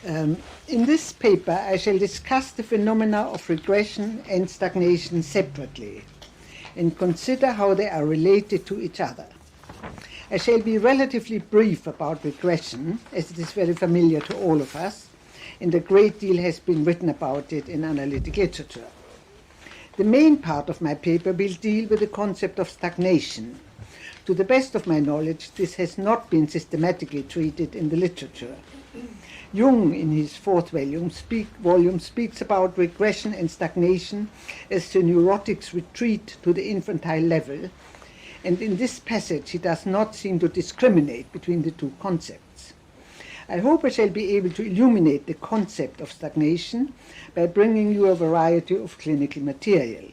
In this paper, I shall discuss the phenomena of regression and stagnation separately and consider how they are related to each other. I shall be relatively brief about regression, as it is very familiar to all of us, and a great deal has been written about it in analytic literature. The main part of my paper will deal with the concept of stagnation. To the best of my knowledge, this has not been systematically treated in the literature. Jung, in his fourth volume, speaks about regression and stagnation as the neurotic's retreat to the infantile level, and in this passage he does not seem to discriminate between the two concepts. I hope I shall be able to illuminate the concept of stagnation by bringing you a variety of clinical material.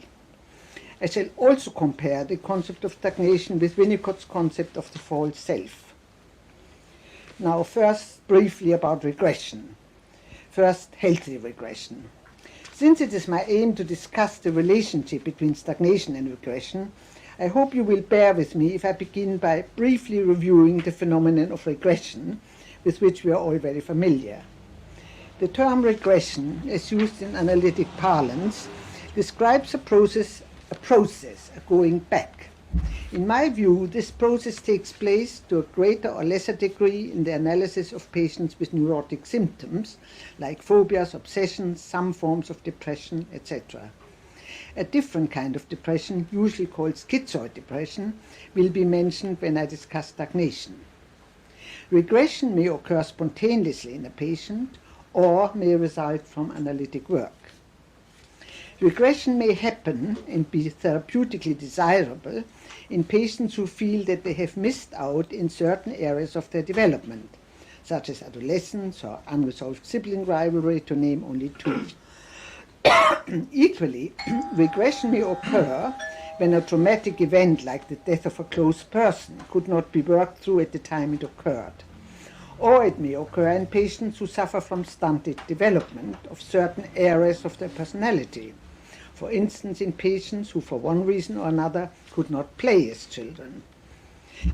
I shall also compare the concept of stagnation with Winnicott's concept of the false self. Now, first, briefly about regression. First, healthy regression. Since it is my aim to discuss the relationship between stagnation and regression, I hope you will bear with me if I begin by briefly reviewing the phenomenon of regression, with which we are all very familiar. The term regression, as used in analytic parlance, describes a process going back. In my view, this process takes place to a greater or lesser degree in the analysis of patients with neurotic symptoms, like phobias, obsessions, some forms of depression, etc. A different kind of depression, usually called schizoid depression, will be mentioned when I discuss stagnation. Regression may occur spontaneously in a patient or may result from analytic work. Regression may happen and be therapeutically desirable in patients who feel that they have missed out in certain areas of their development, such as adolescence or unresolved sibling rivalry, to name only two. Equally, regression may occur when a traumatic event like the death of a close person could not be worked through at the time it occurred. Or it may occur in patients who suffer from stunted development of certain areas of their personality. For instance, in patients who, for one reason or another, could not play as children.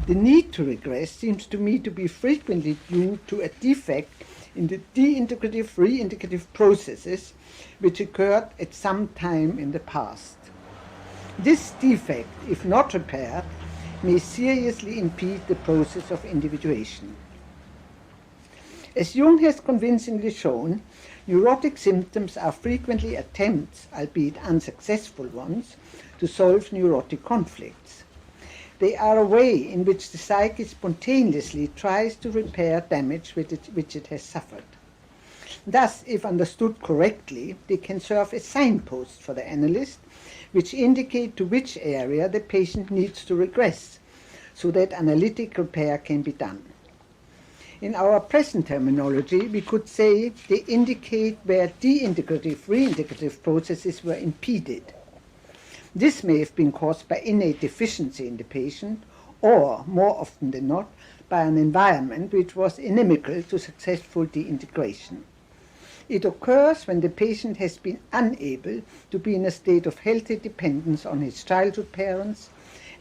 The need to regress seems to me to be frequently due to a defect in the de-integrative, re-integrative processes which occurred at some time in the past. This defect, if not repaired, may seriously impede the process of individuation. As Jung has convincingly shown, neurotic symptoms are frequently attempts, albeit unsuccessful ones, to solve neurotic conflicts. They are a way in which the psyche spontaneously tries to repair damage which it has suffered. Thus, if understood correctly, they can serve as signposts for the analyst, which indicate to which area the patient needs to regress, so that analytic repair can be done. In our present terminology, we could say they indicate where de-integrative, reintegrative processes were impeded. This may have been caused by innate deficiency in the patient, or, more often than not, by an environment which was inimical to successful de-integration. It occurs when the patient has been unable to be in a state of healthy dependence on his childhood parents,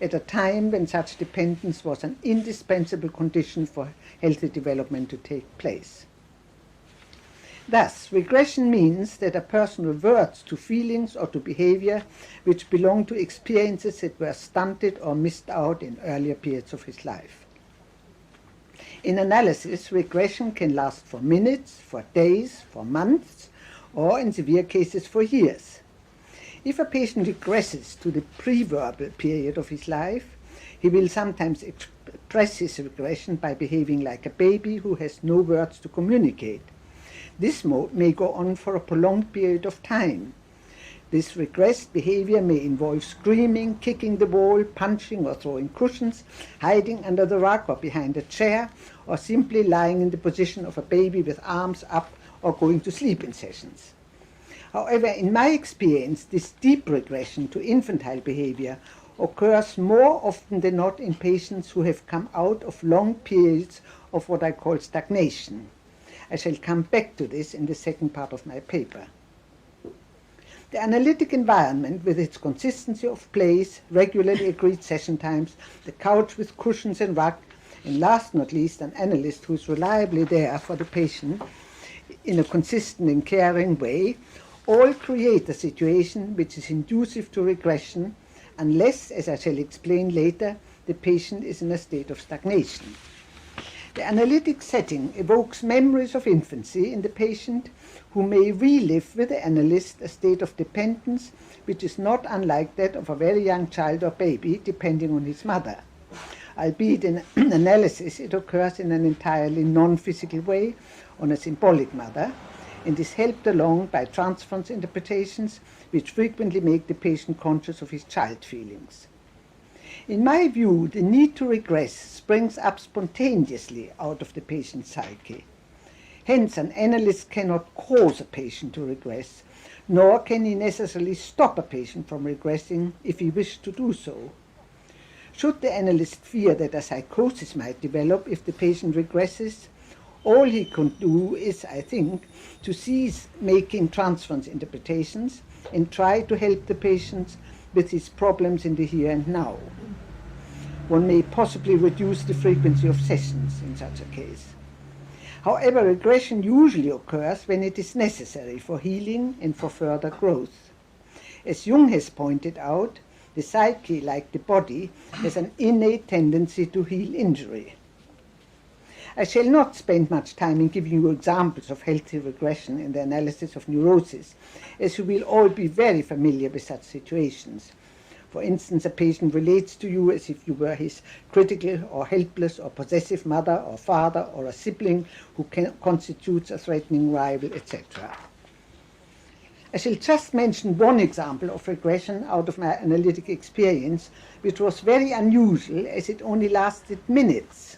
at a time when such dependence was an indispensable condition for healthy development to take place. Thus, regression means that a person reverts to feelings or to behavior which belong to experiences that were stunted or missed out in earlier periods of his life. In analysis, regression can last for minutes, for days, for months, or in severe cases for years. If a patient regresses to the pre-verbal period of his life, he will sometimes express his regression by behaving like a baby who has no words to communicate. This may go on for a prolonged period of time. This regressed behavior may involve screaming, kicking the wall, punching or throwing cushions, hiding under the rug or behind a chair, or simply lying in the position of a baby with arms up or going to sleep in sessions. However, in my experience, this deep regression to infantile behavior occurs more often than not in patients who have come out of long periods of what I call stagnation. I shall come back to this in the second part of my paper. The analytic environment, with its consistency of place, regularly agreed session times, the couch with cushions and rug, and last not least an analyst who is reliably there for the patient, in a consistent and caring way, all create a situation which is conducive to regression, unless, as I shall explain later, the patient is in a state of stagnation. The analytic setting evokes memories of infancy in the patient, who may relive with the analyst a state of dependence which is not unlike that of a very young child or baby, depending on his mother. Albeit in analysis it occurs in an entirely non-physical way, on a symbolic mother, and is helped along by transference interpretations which frequently make the patient conscious of his child feelings. In my view, the need to regress springs up spontaneously out of the patient's psyche. Hence, an analyst cannot cause a patient to regress, nor can he necessarily stop a patient from regressing if he wished to do so. Should the analyst fear that a psychosis might develop if the patient regresses, all he could do is, I think, to cease making transference interpretations and try to help the patient with his problems in the here and now. One may possibly reduce the frequency of sessions in such a case. However, regression usually occurs when it is necessary for healing and for further growth. As Jung has pointed out, the psyche, like the body, has an innate tendency to heal injury. I shall not spend much time in giving you examples of healthy regression in the analysis of neurosis, as you will all be very familiar with such situations. For instance, a patient relates to you as if you were his critical or helpless or possessive mother or father, or a sibling who constitutes a threatening rival, etc. I shall just mention one example of regression out of my analytic experience, which was very unusual as it only lasted minutes.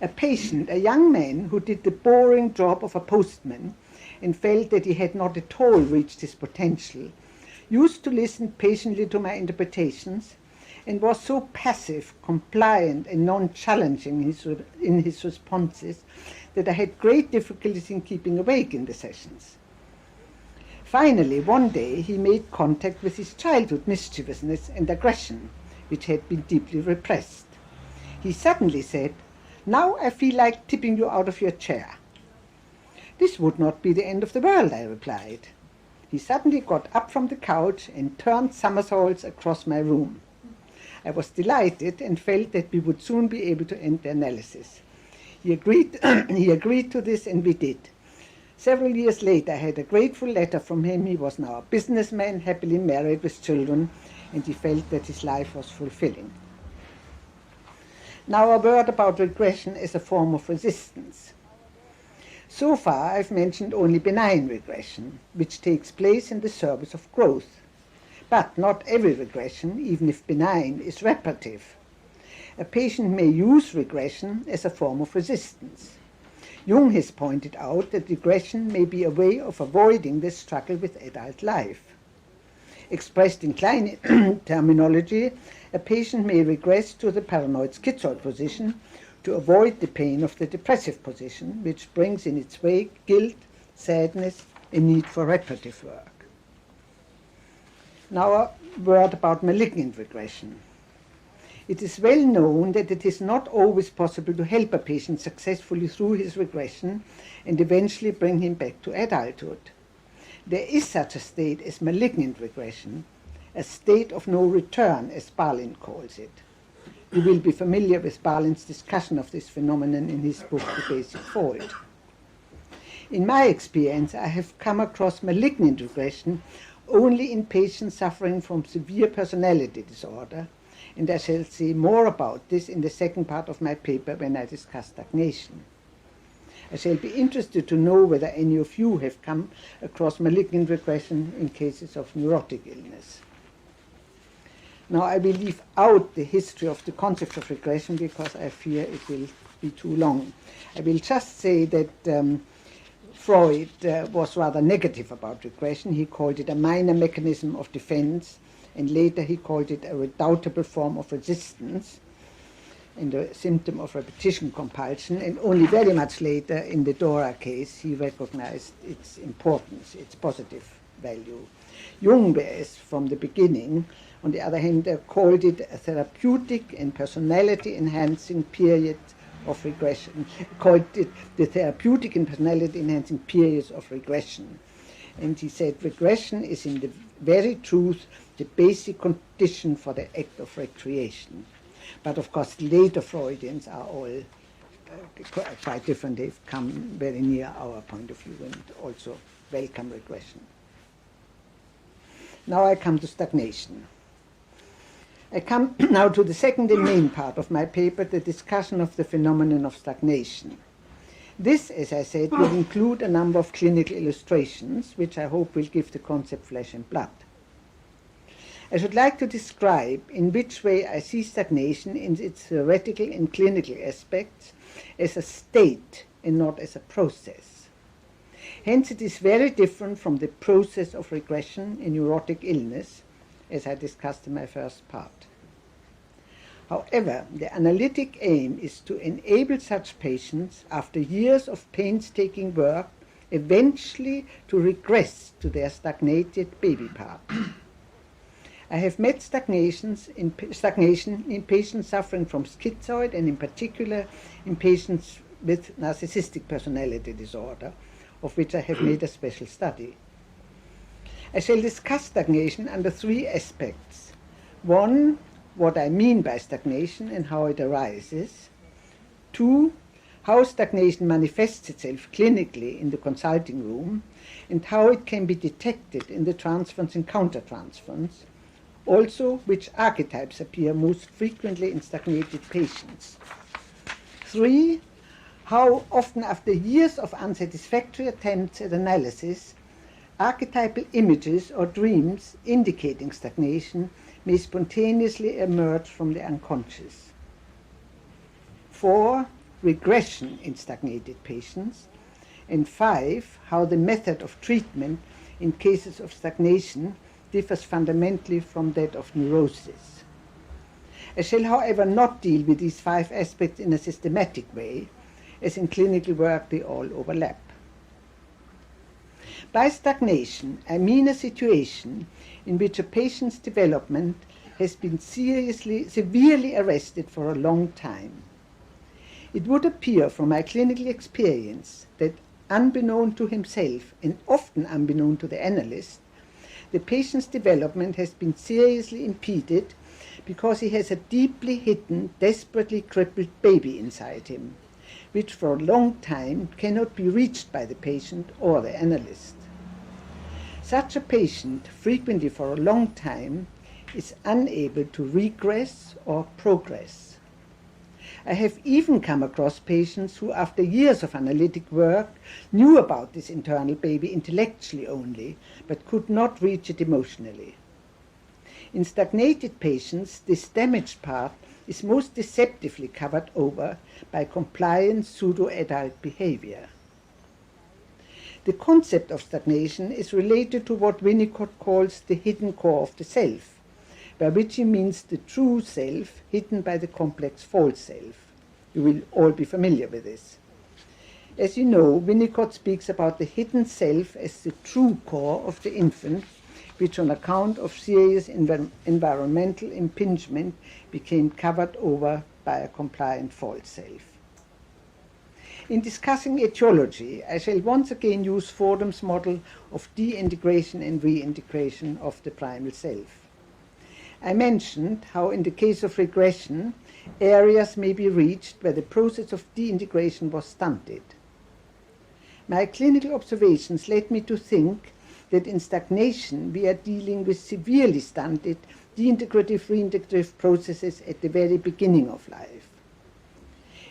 A patient, a young man who did the boring job of a postman and felt that he had not at all reached his potential, used to listen patiently to my interpretations and was so passive, compliant, and non-challenging in his responses that I had great difficulties in keeping awake in the sessions. Finally, one day he made contact with his childhood mischievousness and aggression, which had been deeply repressed. He suddenly said, "Now I feel like tipping you out of your chair." "This would not be the end of the world," I replied. He suddenly got up from the couch and turned somersaults across my room. I was delighted and felt that we would soon be able to end the analysis. He agreed to this, and we did. Several years later, I had a grateful letter from him. He was now a businessman, happily married with children, and he felt that his life was fulfilling. Now a word about regression as a form of resistance. So far I've mentioned only benign regression, which takes place in the service of growth. But not every regression, even if benign, is reparative. A patient may use regression as a form of resistance. Jung has pointed out that regression may be a way of avoiding the struggle with adult life. Expressed in Klein terminology, a patient may regress to the paranoid schizoid position to avoid the pain of the depressive position, which brings in its wake guilt, sadness, and need for reparative work. Now a word about malignant regression. It is well known that it is not always possible to help a patient successfully through his regression and eventually bring him back to adulthood. There is such a state as malignant regression, a state of no return, as Balin calls it. You will be familiar with Balin's discussion of this phenomenon in his book, The Basic Fault. In my experience, I have come across malignant regression only in patients suffering from severe personality disorder, and I shall say more about this in the second part of my paper when I discuss stagnation. I shall be interested to know whether any of you have come across malignant regression in cases of neurotic illness. Now I will leave out the history of the concept of regression because I fear it will be too long. I will just say that Freud was rather negative about regression. He called it a minor mechanism of defense, and later he called it a redoubtable form of resistance and a symptom of repetition compulsion, and only very much later in the Dora case he recognized its importance, its positive value. Jung, whereas from the beginning, on the other hand, called it a therapeutic and personality-enhancing period of regression, called it the therapeutic and personality enhancing periods of regression. And he said regression is in the very truth the basic condition for the act of recreation. But of course, later Freudians are all quite different. They've come very near our point of view and also welcome regression. Now I come to stagnation. I come now to the second and main part of my paper, the discussion of the phenomenon of stagnation. This, as I said, will include a number of clinical illustrations, which I hope will give the concept flesh and blood. I should like to describe in which way I see stagnation in its theoretical and clinical aspects as a state and not as a process. Hence, it is very different from the process of regression in neurotic illness, as I discussed in my first part. However, the analytic aim is to enable such patients, after years of painstaking work, eventually to regress to their stagnated baby part. I have met stagnation in patients suffering from schizoid and in particular in patients with narcissistic personality disorder, of which I have made a special study. I shall discuss stagnation under three aspects. One, what I mean by stagnation and how it arises. Two, how stagnation manifests itself clinically in the consulting room and how it can be detected in the transference and countertransference. Also, which archetypes appear most frequently in stagnated patients. Three, how often after years of unsatisfactory attempts at analysis, archetypal images or dreams indicating stagnation may spontaneously emerge from the unconscious. 4, regression in stagnated patients. And 5, how the method of treatment in cases of stagnation differs fundamentally from that of neurosis. I shall, however, not deal with these 5 aspects in a systematic way, as in clinical work they all overlap. By stagnation, I mean a situation in which a patient's development has been severely arrested for a long time. It would appear from my clinical experience that, unbeknown to himself and often unbeknown to the analyst, the patient's development has been seriously impeded because he has a deeply hidden, desperately crippled baby inside him, which for a long time cannot be reached by the patient or the analyst. Such a patient, frequently for a long time, is unable to regress or progress. I have even come across patients who, after years of analytic work, knew about this internal baby intellectually only, but could not reach it emotionally. In stagnated patients, this damaged part is most deceptively covered over by compliant pseudo-adult behavior. The concept of stagnation is related to what Winnicott calls the hidden core of the self, by which he means the true self hidden by the complex false self. You will all be familiar with this. As you know, Winnicott speaks about the hidden self as the true core of the infant, which on account of serious environmental impingement became covered over by a compliant false self. In discussing etiology, I shall once again use Fordham's model of de-integration and reintegration of the primal self. I mentioned how in the case of regression, areas may be reached where the process of de-integration was stunted. My clinical observations led me to think that in stagnation we are dealing with severely stunted de-integrative-reintegrative processes at the very beginning of life.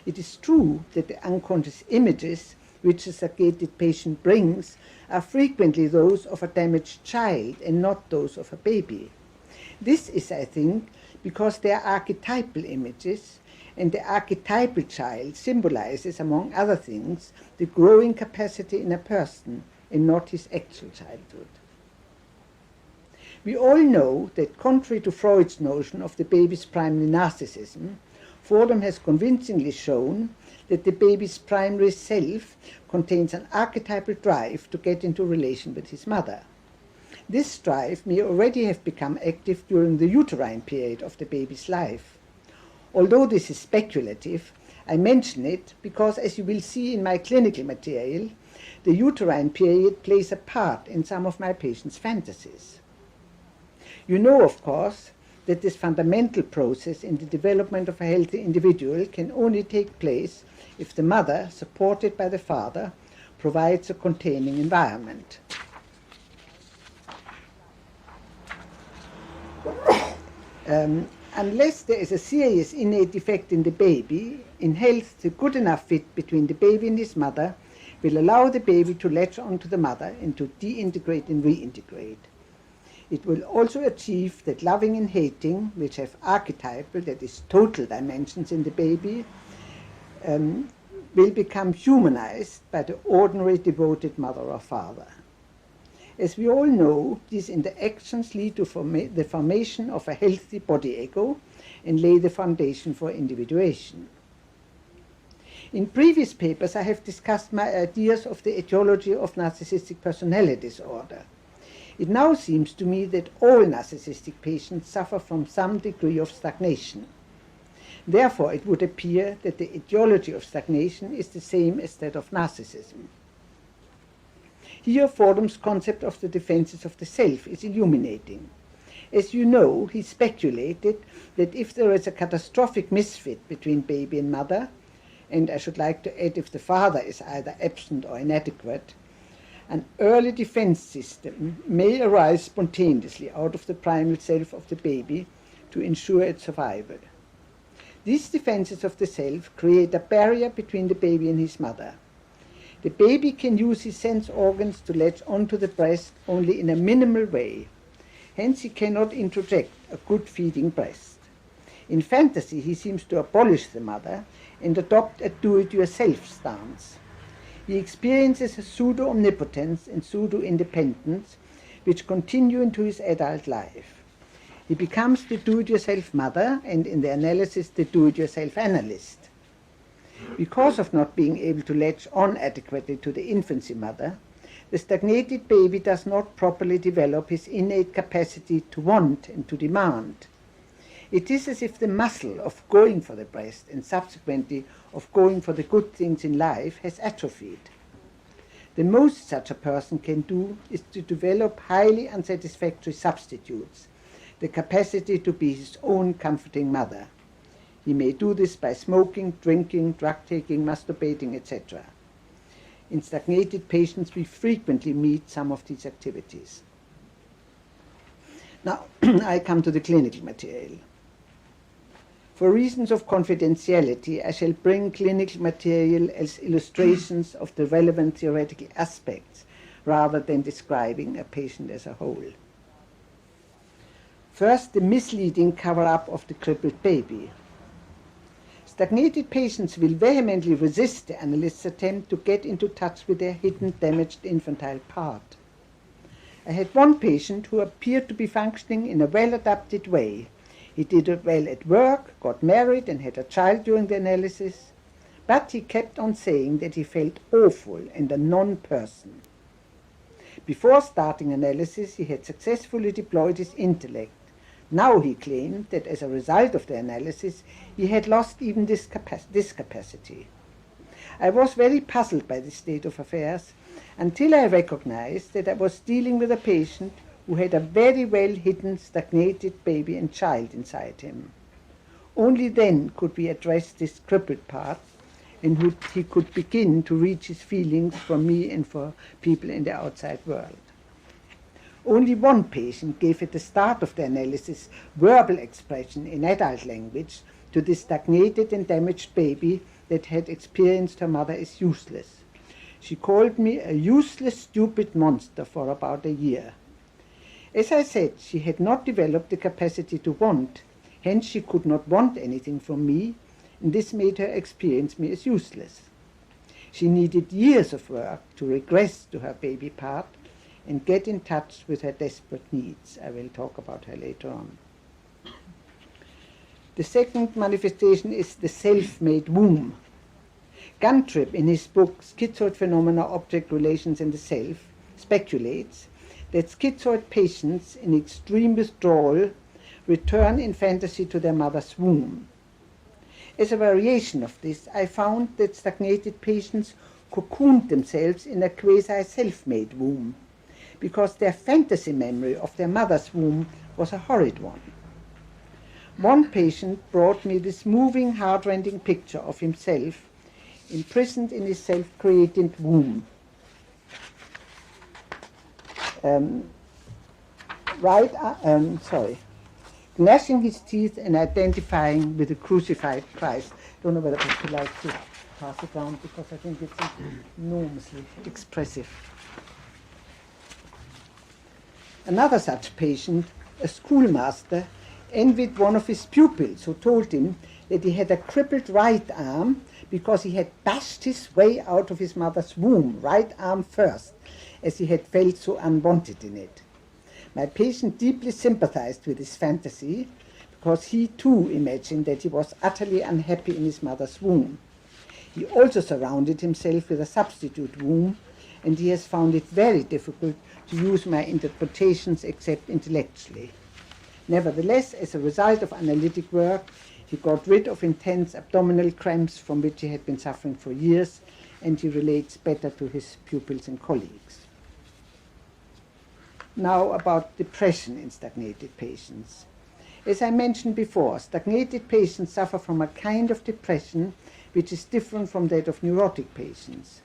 It is true that the unconscious images which a stagnated patient brings are frequently those of a damaged child and not those of a baby. This is, I think, because they are archetypal images, and the archetypal child symbolizes, among other things, the growing capacity in a person and not his actual childhood. We all know that, contrary to Freud's notion of the baby's primary narcissism, Fordham has convincingly shown that the baby's primary self contains an archetypal drive to get into relation with his mother. This drive may already have become active during the uterine period of the baby's life. Although this is speculative, I mention it because, as you will see in my clinical material, the uterine period plays a part in some of my patients' fantasies. You know, of course, that this fundamental process in the development of a healthy individual can only take place if the mother, supported by the father, provides a containing environment. Unless there is a serious innate defect in the baby, in health the good enough fit between the baby and his mother will allow the baby to latch onto the mother and to deintegrate and reintegrate. It will also achieve that loving and hating, which have archetypal, that is total dimensions in the baby, will become humanized by the ordinary devoted mother or father. As we all know, these interactions lead to the formation of a healthy body ego and lay the foundation for individuation. In previous papers, I have discussed my ideas of the etiology of narcissistic personality disorder. It now seems to me that all narcissistic patients suffer from some degree of stagnation. Therefore, it would appear that the etiology of stagnation is the same as that of narcissism. Here, Fordham's concept of the defenses of the self is illuminating. As you know, he speculated that if there is a catastrophic misfit between baby and mother, and I should like to add if the father is either absent or inadequate, an early defense system may arise spontaneously out of the primal self of the baby to ensure its survival. These defenses of the self create a barrier between the baby and his mother. The baby can use his sense organs to latch onto the breast only in a minimal way. Hence he cannot introject a good feeding breast. In fantasy he seems to abolish the mother and adopt a do-it-yourself stance. He experiences a pseudo-omnipotence and pseudo-independence which continue into his adult life. He becomes the do-it-yourself mother and, in the analysis, the do-it-yourself analyst. Because of not being able to latch on adequately to the infancy mother, the stagnated baby does not properly develop his innate capacity to want and to demand. It is as if the muscle of going for the breast and subsequently of going for the good things in life has atrophied. The most such a person can do is to develop highly unsatisfactory substitutes, the capacity to be his own comforting mother. He may do this by smoking, drinking, drug-taking, masturbating, etc. In stagnated patients, we frequently meet some of these activities. Now, I come to the clinical material. For reasons of confidentiality, I shall bring clinical material as illustrations of the relevant theoretical aspects, rather than describing a patient as a whole. First, the misleading cover-up of the crippled baby. Stagnated patients will vehemently resist the analyst's attempt to get into touch with their hidden damaged infantile part. I had one patient who appeared to be functioning in a well-adapted way. He did well at work, got married and had a child during the analysis, but he kept on saying that he felt awful and a non-person. Before starting analysis, he had successfully deployed his intellect. Now he claimed that as a result of the analysis, he had lost even this capacity. I was very puzzled by this state of affairs until I recognized that I was dealing with a patient who had a very well hidden stagnated baby and child inside him. Only then could we address this crippled part, and he could begin to reach his feelings for me and for people in the outside world. Only one patient gave at the start of the analysis verbal expression in adult language to the stagnated and damaged baby that had experienced her mother as useless. She called me a useless, stupid monster for about a year. As I said, she had not developed the capacity to want, hence she could not want anything from me, and this made her experience me as useless. She needed years of work to regress to her baby part and get in touch with her desperate needs. I will talk about her later on. The second manifestation is the self-made womb. Guntrip, in his book Schizoid Phenomena, Object Relations and the Self, speculates that schizoid patients in extreme withdrawal return in fantasy to their mother's womb. As a variation of this, I found that stagnated patients cocooned themselves in a quasi-self-made womb, because their fantasy memory of their mother's womb was a horrid one. One patient brought me this moving, heart-rending picture of himself imprisoned in his self-created womb. Gnashing his teeth and identifying with the crucified Christ. Don't know whether I would like to pass it down because I think it's enormously expressive. Another such patient, a schoolmaster, envied one of his pupils who told him that he had a crippled right arm because he had bashed his way out of his mother's womb, right arm first, as he had felt so unwanted in it. My patient deeply sympathized with his fantasy because he too imagined that he was utterly unhappy in his mother's womb. He also surrounded himself with a substitute womb, and he has found it very difficult to use my interpretations except intellectually. Nevertheless, as a result of analytic work, he got rid of intense abdominal cramps from which he had been suffering for years, and he relates better to his pupils and colleagues. Now about depression in stagnated patients. As I mentioned before, stagnated patients suffer from a kind of depression which is different from that of neurotic patients.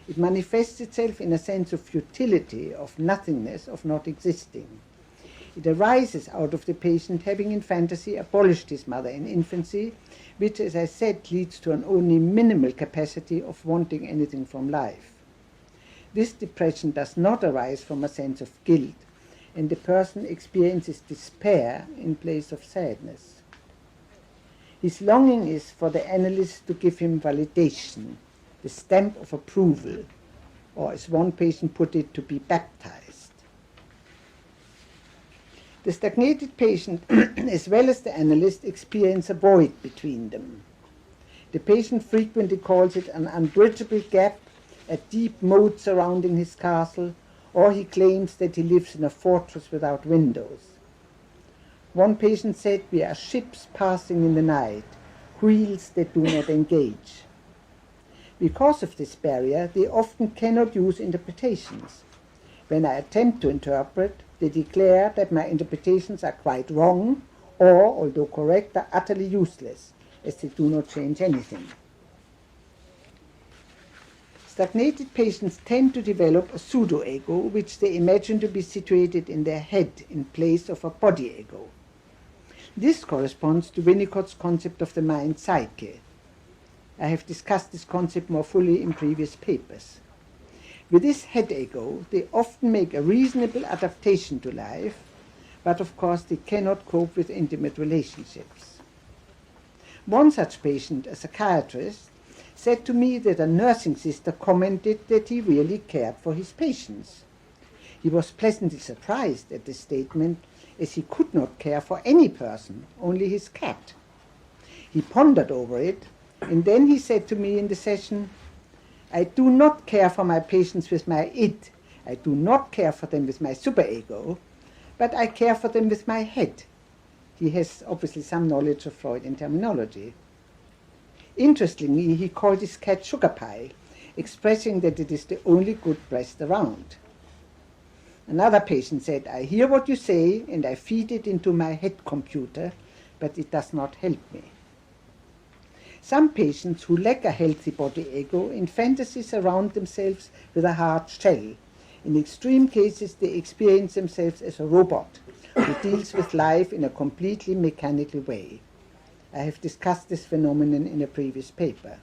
It manifests itself in a sense of futility, of nothingness, of not existing. It arises out of the patient having in fantasy abolished his mother in infancy, which, as I said, leads to an only minimal capacity of wanting anything from life. This depression does not arise from a sense of guilt, and the person experiences despair in place of sadness. His longing is for the analyst to give him validation, the stamp of approval, or as one patient put it, to be baptized. The stagnated patient, as well as the analyst, experience a void between them. The patient frequently calls it an unbridgeable gap, a deep moat surrounding his castle, or he claims that he lives in a fortress without windows. One patient said, "We are ships passing in the night, wheels that do not engage." Because of this barrier, they often cannot use interpretations. When I attempt to interpret, they declare that my interpretations are quite wrong, or, although correct, are utterly useless, as they do not change anything. Stagnated patients tend to develop a pseudo-ego, which they imagine to be situated in their head in place of a body ego. This corresponds to Winnicott's concept of the mind psyche. I have discussed this concept more fully in previous papers. With this head ego, they often make a reasonable adaptation to life, but of course they cannot cope with intimate relationships. One such patient, a psychiatrist, said to me that a nursing sister commented that he really cared for his patients. He was pleasantly surprised at this statement, as he could not care for any person, only his cat. He pondered over it, and then he said to me in the session, "I do not care for my patients with my id, I do not care for them with my superego, but I care for them with my head." He has obviously some knowledge of Freudian terminology. Interestingly, he called his cat Sugar Pie, expressing that it is the only good breast around. Another patient said, "I hear what you say and I feed it into my head computer, but it does not help me." Some patients who lack a healthy body ego in fantasy surround themselves with a hard shell. In extreme cases, they experience themselves as a robot who deals with life in a completely mechanical way. I have discussed this phenomenon in a previous paper.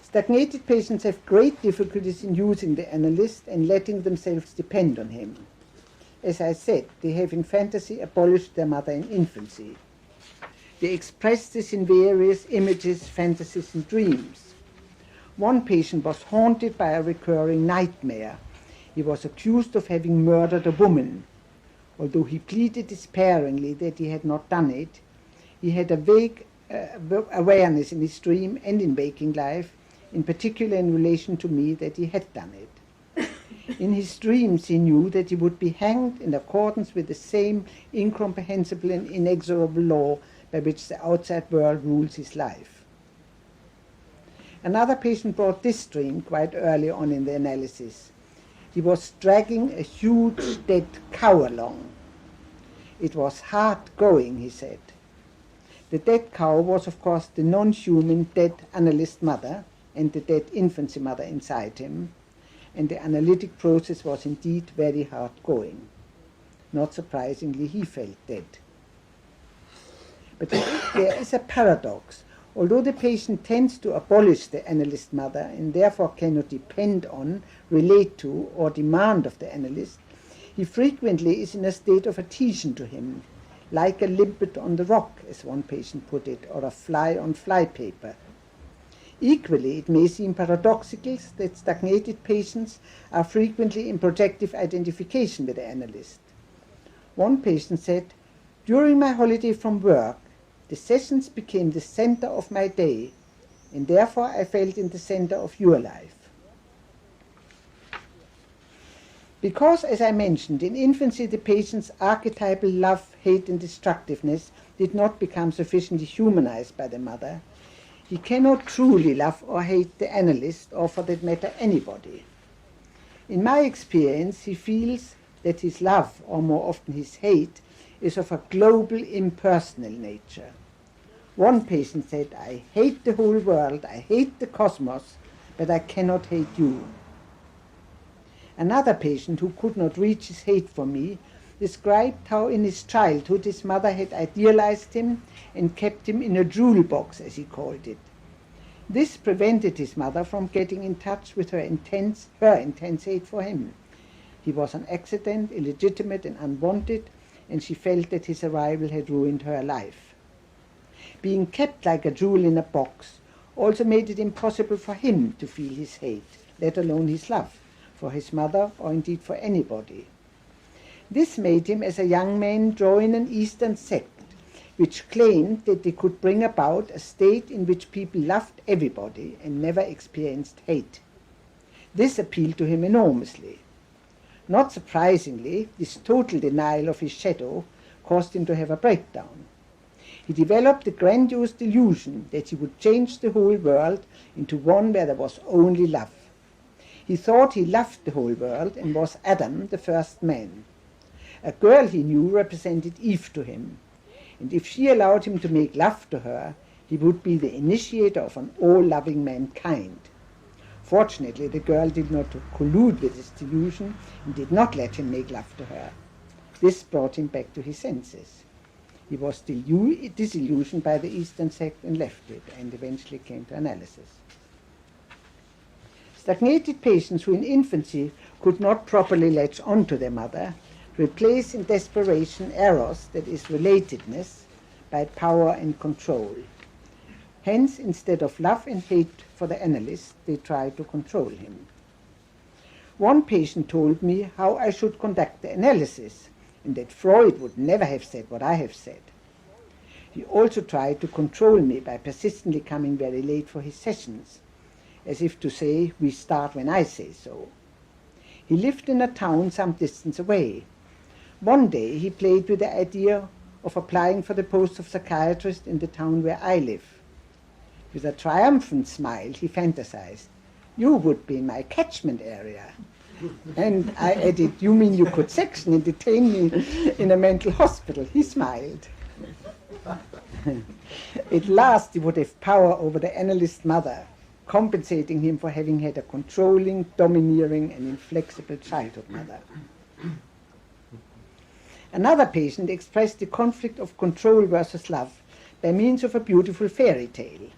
Stagnated patients have great difficulties in using the analyst and letting themselves depend on him. As I said, they have in fantasy abolished their mother in infancy. They express this in various images, fantasies, and dreams. One patient was haunted by a recurring nightmare. He was accused of having murdered a woman. Although he pleaded despairingly that he had not done it, he had a vague awareness in his dream and in waking life, in particular in relation to me, that he had done it. In his dreams he knew that he would be hanged in accordance with the same incomprehensible and inexorable law by which the outside world rules his life. Another patient brought this dream quite early on in the analysis. He was dragging a huge dead cow along. It was hard going, he said. The dead cow was, of course, the non-human dead analyst mother and the dead infancy mother inside him, and the analytic process was indeed very hard going. Not surprisingly, he felt dead. But there is a paradox. Although the patient tends to abolish the analyst mother and therefore cannot depend on, relate to, or demand of the analyst, he frequently is in a state of adhesion to him, like a limpet on the rock, as one patient put it, or a fly on flypaper. Equally, it may seem paradoxical that stagnated patients are frequently in projective identification with the analyst. One patient said, "During my holiday from work, the sessions became the center of my day, and therefore I felt in the center of your life." Because, as I mentioned, in infancy the patient's archetypal love, hate and destructiveness did not become sufficiently humanized by the mother, he cannot truly love or hate the analyst, or for that matter anybody. In my experience, he feels that his love, or more often his hate, is of a global, impersonal nature. One patient said, "I hate the whole world, I hate the cosmos, but I cannot hate you." Another patient, who could not reach his hate for me, described how in his childhood his mother had idealized him and kept him in a jewel box, as he called it. This prevented his mother from getting in touch with her intense hate for him. He was an accident, illegitimate and unwanted, and she felt that his arrival had ruined her life. Being kept like a jewel in a box also made it impossible for him to feel his hate, let alone his love, for his mother or indeed for anybody. This made him, as a young man, join an Eastern sect which claimed that they could bring about a state in which people loved everybody and never experienced hate. This appealed to him enormously. Not surprisingly, this total denial of his shadow caused him to have a breakdown. He developed the grandiose delusion that he would change the whole world into one where there was only love. He thought he loved the whole world and was Adam, the first man. A girl he knew represented Eve to him, and if she allowed him to make love to her, he would be the initiator of an all-loving mankind. Fortunately, the girl did not collude with his delusion and did not let him make love to her. This brought him back to his senses. He was still disillusioned by the Eastern sect and left it, and eventually came to analysis. Stagnated patients who in infancy could not properly latch on to their mother replace in desperation eros, that is relatedness, by power and control. Hence, instead of love and hate for the analyst, they try to control him. One patient told me how I should conduct the analysis, and that Freud would never have said what I have said. He also tried to control me by persistently coming very late for his sessions, as if to say, "We start when I say so." He lived in a town some distance away. One day he played with the idea of applying for the post of psychiatrist in the town where I live. With a triumphant smile he fantasized, "You would be in my catchment area." And I added, "You mean you could section and detain me in a mental hospital?" He smiled. At last he would have power over the analyst's mother, compensating him for having had a controlling, domineering and inflexible childhood mother. Another patient expressed the conflict of control versus love by means of a beautiful fairy tale.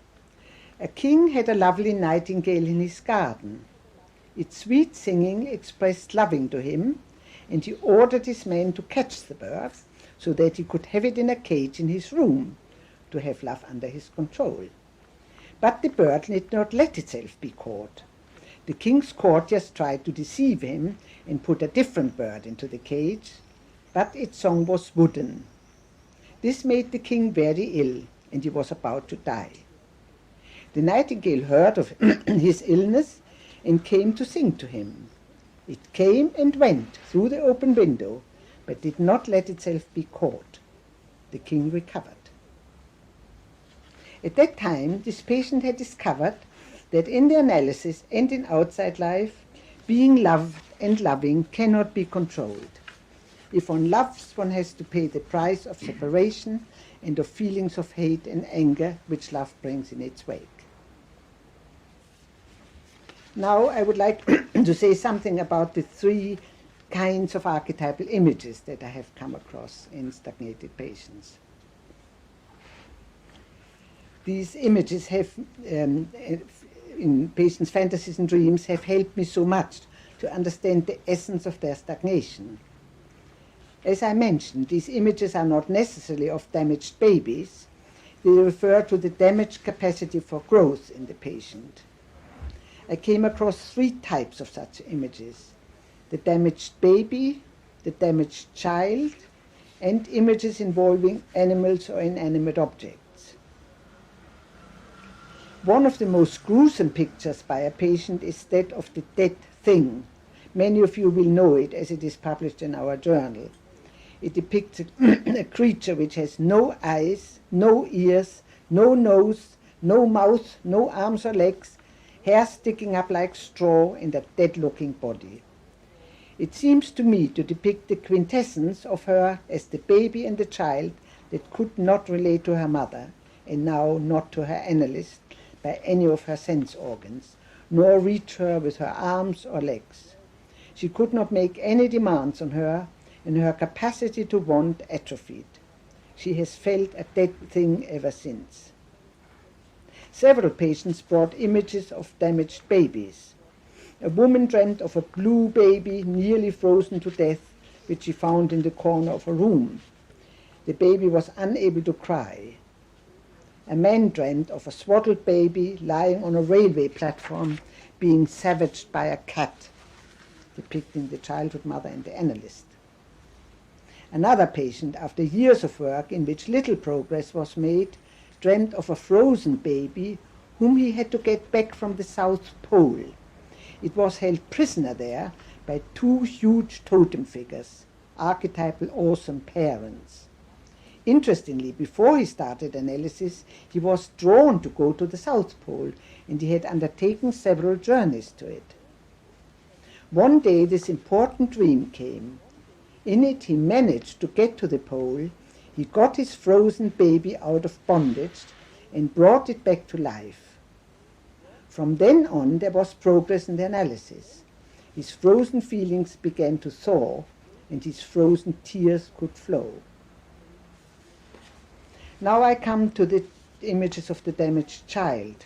A king had a lovely nightingale in his garden. Its sweet singing expressed loving to him, and he ordered his men to catch the bird so that he could have it in a cage in his room, to have love under his control. But the bird did not let itself be caught. The king's courtiers tried to deceive him and put a different bird into the cage, but its song was wooden. This made the king very ill, and he was about to die. The nightingale heard of his illness and came to sing to him. It came and went through the open window, but did not let itself be caught. The king recovered. At that time, this patient had discovered that in the analysis and in outside life, being loved and loving cannot be controlled. If one loves, one has to pay the price of separation and of feelings of hate and anger which love brings in its wake. Now I would like to say something about the three kinds of archetypal images that I have come across in stagnated patients. These images have, in patients' fantasies and dreams, have helped me so much to understand the essence of their stagnation. As I mentioned, these images are not necessarily of damaged babies. They refer to the damaged capacity for growth in the patient. I came across three types of such images: the damaged baby, the damaged child, and images involving animals or inanimate objects. One of the most gruesome pictures by a patient is that of the dead thing. Many of you will know it as it is published in our journal. It depicts a creature which has no eyes, no ears, no nose, no mouth, no arms or legs, hair sticking up like straw and a dead-looking body. It seems to me to depict the quintessence of her as the baby and the child that could not relate to her mother, and now not to her analyst, by any of her sense organs, nor reach her with her arms or legs. She could not make any demands on her, and her capacity to want atrophied. She has felt a dead thing ever since. Several patients brought images of damaged babies. A woman dreamt of a blue baby nearly frozen to death, which she found in the corner of a room. The baby was unable to cry. A man dreamt of a swaddled baby lying on a railway platform being savaged by a cat, depicting the childhood mother and the analyst. Another patient, after years of work in which little progress was made, dreamt of a frozen baby whom he had to get back from the South Pole. It was held prisoner there by two huge totem figures, archetypal awesome parents. Interestingly, before he started analysis, he was drawn to go to the South Pole, and he had undertaken several journeys to it. One day this important dream came. In it he managed to get to the pole, he got his frozen baby out of bondage and brought it back to life. From then on there was progress in the analysis. His frozen feelings began to thaw, and his frozen tears could flow. Now I come to the images of the damaged child.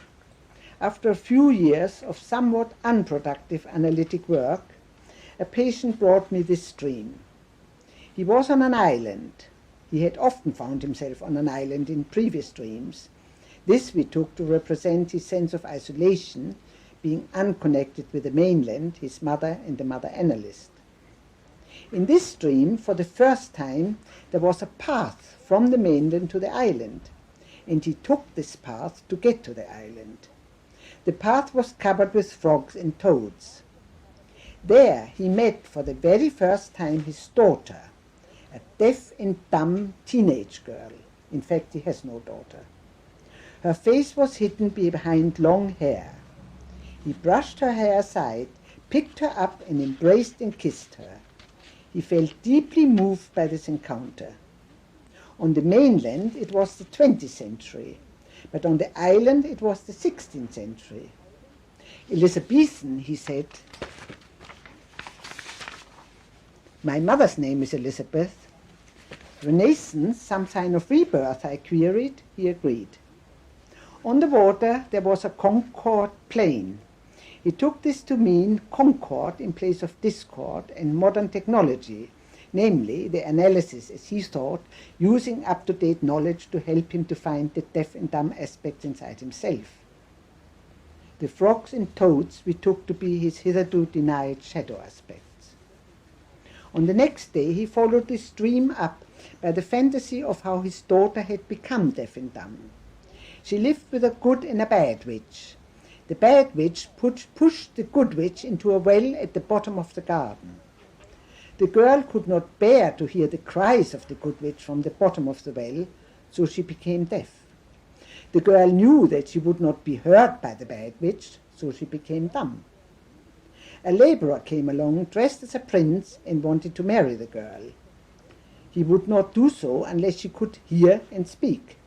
After a few years of somewhat unproductive analytic work, a patient brought me this dream. He was on an island. He had often found himself on an island in previous dreams. This we took to represent his sense of isolation, being unconnected with the mainland, his mother and the mother analyst. In this dream, for the first time, there was a path from the mainland to the island, and he took this path to get to the island. The path was covered with frogs and toads. There he met for the very first time his daughter, a deaf and dumb teenage girl. In fact, he has no daughter. Her face was hidden behind long hair. He brushed her hair aside, picked her up and embraced and kissed her. He felt deeply moved by this encounter. On the mainland it was the 20th century, but on the island it was the 16th century. Elizabethan, he said. My mother's name is Elizabeth. Renaissance, some sign of rebirth, I queried. He agreed. On the water there was a concord plain. He took this to mean concord in place of discord and modern technology, namely the analysis, as he thought, using up-to-date knowledge to help him to find the deaf and dumb aspects inside himself. The frogs and toads we took to be his hitherto denied shadow aspects. On the next day he followed this dream up by the fantasy of how his daughter had become deaf and dumb. She lived with a good and a bad witch. The bad witch pushed the good witch into a well at the bottom of the garden. The girl could not bear to hear the cries of the good witch from the bottom of the well, so she became deaf. The girl knew that she would not be hurt by the bad witch, so she became dumb. A laborer came along dressed as a prince and wanted to marry the girl. He would not do so unless she could hear and speak.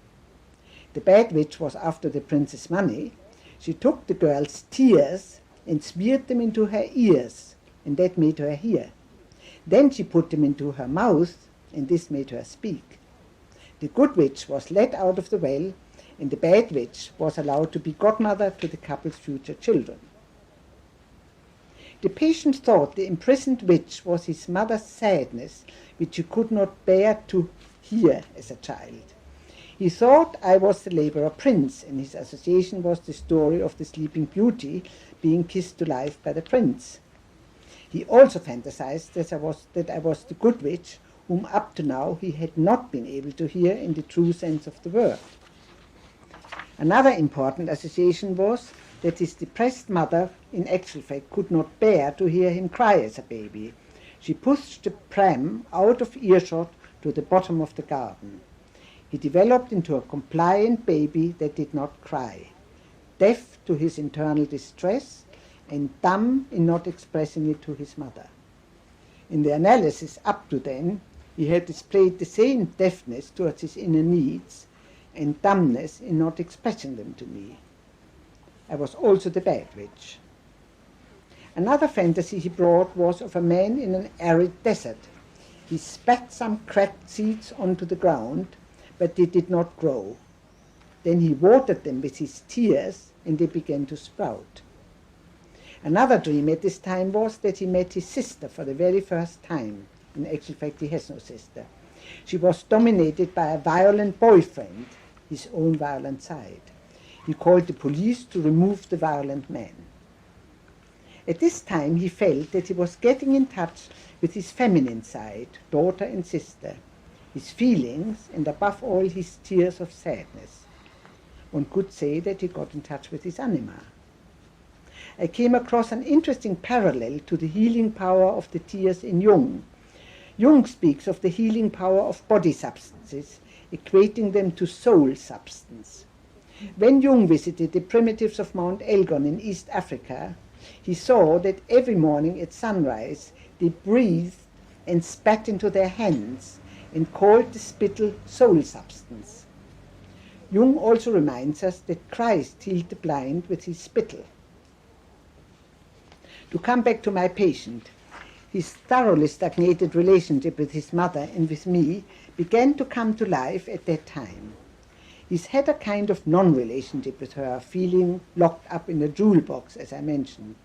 The bad witch was after the prince's money. She took the girl's tears and smeared them into her ears, and that made her hear. Then she put them into her mouth, and this made her speak. The good witch was let out of the well, and the bad witch was allowed to be godmother to the couple's future children. The patient thought the imprisoned witch was his mother's sadness, which he could not bear to hear as a child. He thought I was the laborer prince, and his association was the story of the sleeping beauty being kissed to life by the prince. He also fantasized that I was the good witch, whom up to now he had not been able to hear in the true sense of the word. Another important association was that his depressed mother, in actual fact, could not bear to hear him cry as a baby. She pushed the pram out of earshot to the bottom of the garden. He developed into a compliant baby that did not cry, deaf to his internal distress and dumb in not expressing it to his mother. In the analysis up to then, he had displayed the same deafness towards his inner needs and dumbness in not expressing them to me. I was also the bad witch. Another fantasy he brought was of a man in an arid desert. He spat some cracked seeds onto the ground, but they did not grow. Then he watered them with his tears, and they began to sprout. Another dream at this time was that he met his sister for the very first time. In actual fact, he has no sister. She was dominated by a violent boyfriend, his own violent side. He called the police to remove the violent man. At this time, he felt that he was getting in touch with his feminine side, daughter and sister, his feelings, and above all, his tears of sadness. One could say that he got in touch with his anima. I came across an interesting parallel to the healing power of the tears in Jung. Jung speaks of the healing power of body substances, equating them to soul substance. When Jung visited the primitives of Mount Elgon in East Africa, he saw that every morning at sunrise they breathed and spat into their hands and called the spittle soul substance. Jung also reminds us that Christ healed the blind with his spittle. To come back to my patient, his thoroughly stagnated relationship with his mother and with me began to come to life at that time. He's had a kind of non-relationship with her, feeling locked up in a jewel box, as I mentioned.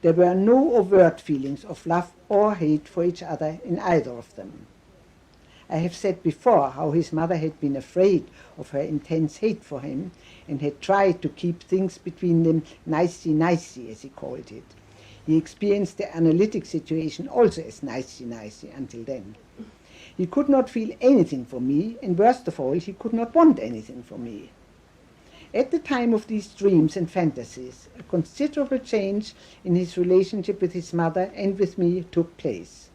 There were no overt feelings of love or hate for each other in either of them. I have said before how his mother had been afraid of her intense hate for him and had tried to keep things between them nicey-nicey, as he called it. He experienced the analytic situation also as nicey-nicey until then. He could not feel anything for me, and worst of all, he could not want anything for me. At the time of these dreams and fantasies, a considerable change in his relationship with his mother and with me took place.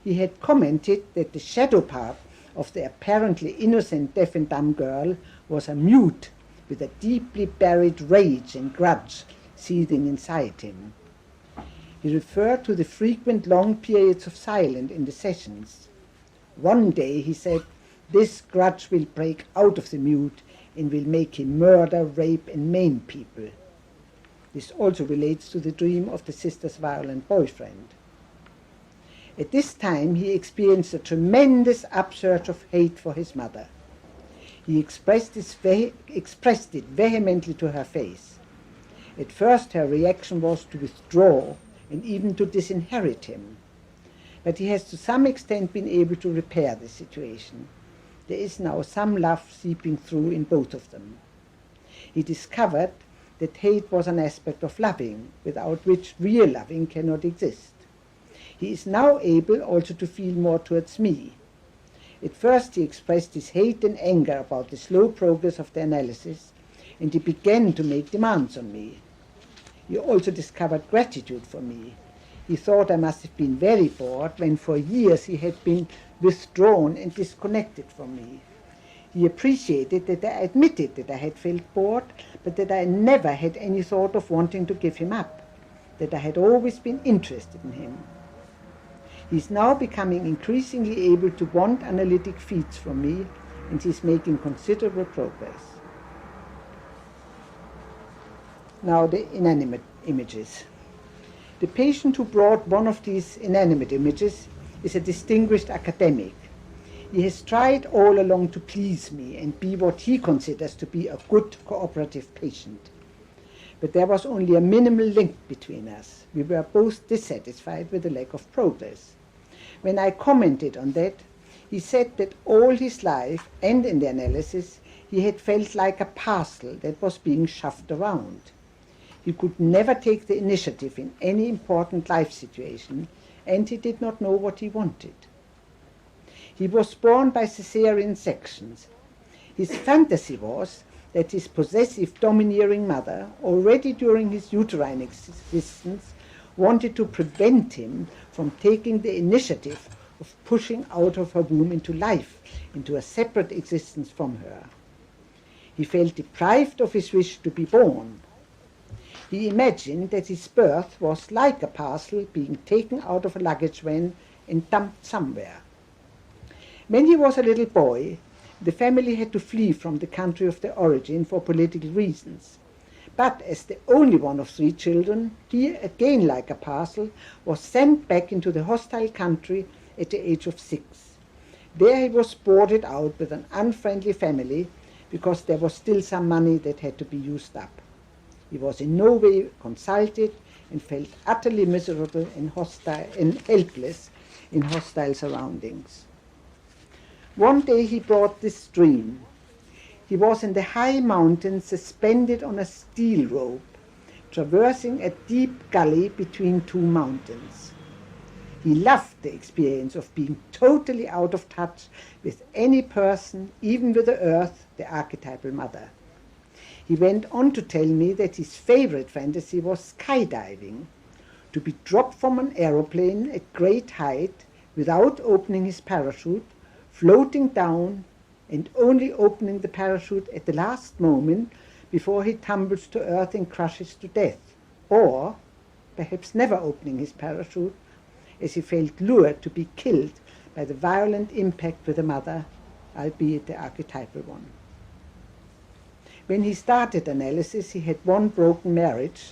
He had commented that the shadow part of the apparently innocent deaf and dumb girl was a mute with a deeply buried rage and grudge seething inside him. He referred to the frequent long periods of silence in the sessions. One day, he said, this grudge will break out of the mute and will make him murder, rape, and maim people. This also relates to the dream of the sister's violent boyfriend. At this time, he experienced a tremendous upsurge of hate for his mother. He expressed it vehemently to her face. At first, her reaction was to withdraw and even to disinherit him. But he has to some extent been able to repair the situation. There is now some love seeping through in both of them. He discovered that hate was an aspect of loving, without which real loving cannot exist. He is now able also to feel more towards me. At first he expressed his hate and anger about the slow progress of the analysis, and he began to make demands on me. He also discovered gratitude for me. He thought I must have been very bored when for years he had been withdrawn and disconnected from me. He appreciated that I admitted that I had felt bored, but that I never had any thought of wanting to give him up, that I had always been interested in him. He is now becoming increasingly able to want analytic feeds from me, and he is making considerable progress. Now the inanimate images. The patient who brought one of these inanimate images is a distinguished academic. He has tried all along to please me and be what he considers to be a good cooperative patient. But there was only a minimal link between us. We were both dissatisfied with the lack of progress. When I commented on that, he said that all his life and in the analysis he had felt like a parcel that was being shoved around. He could never take the initiative in any important life situation, and he did not know what he wanted. He was born by caesarean sections. His fantasy was that his possessive, domineering mother, already during his uterine existence, wanted to prevent him from taking the initiative of pushing out of her womb into life, into a separate existence from her. He felt deprived of his wish to be born. He imagined that his birth was like a parcel being taken out of a luggage van and dumped somewhere. When he was a little boy, the family had to flee from the country of their origin for political reasons. But as the only one of 3 children, he, again like a parcel, was sent back into the hostile country at the age of 6. There he was boarded out with an unfriendly family because there was still some money that had to be used up. He was in no way consulted and felt utterly miserable and hostile and helpless in hostile surroundings. One day he brought this dream. He was in the high mountains, suspended on a steel rope, traversing a deep gully between 2 mountains. He loved the experience of being totally out of touch with any person, even with the earth, the archetypal mother. He went on to tell me that his favorite fantasy was skydiving, to be dropped from an aeroplane at great height without opening his parachute, floating down and only opening the parachute at the last moment before he tumbles to earth and crushes to death, or perhaps never opening his parachute, as he felt lured to be killed by the violent impact with a mother, albeit the archetypal one. When he started analysis, he had 1 broken marriage.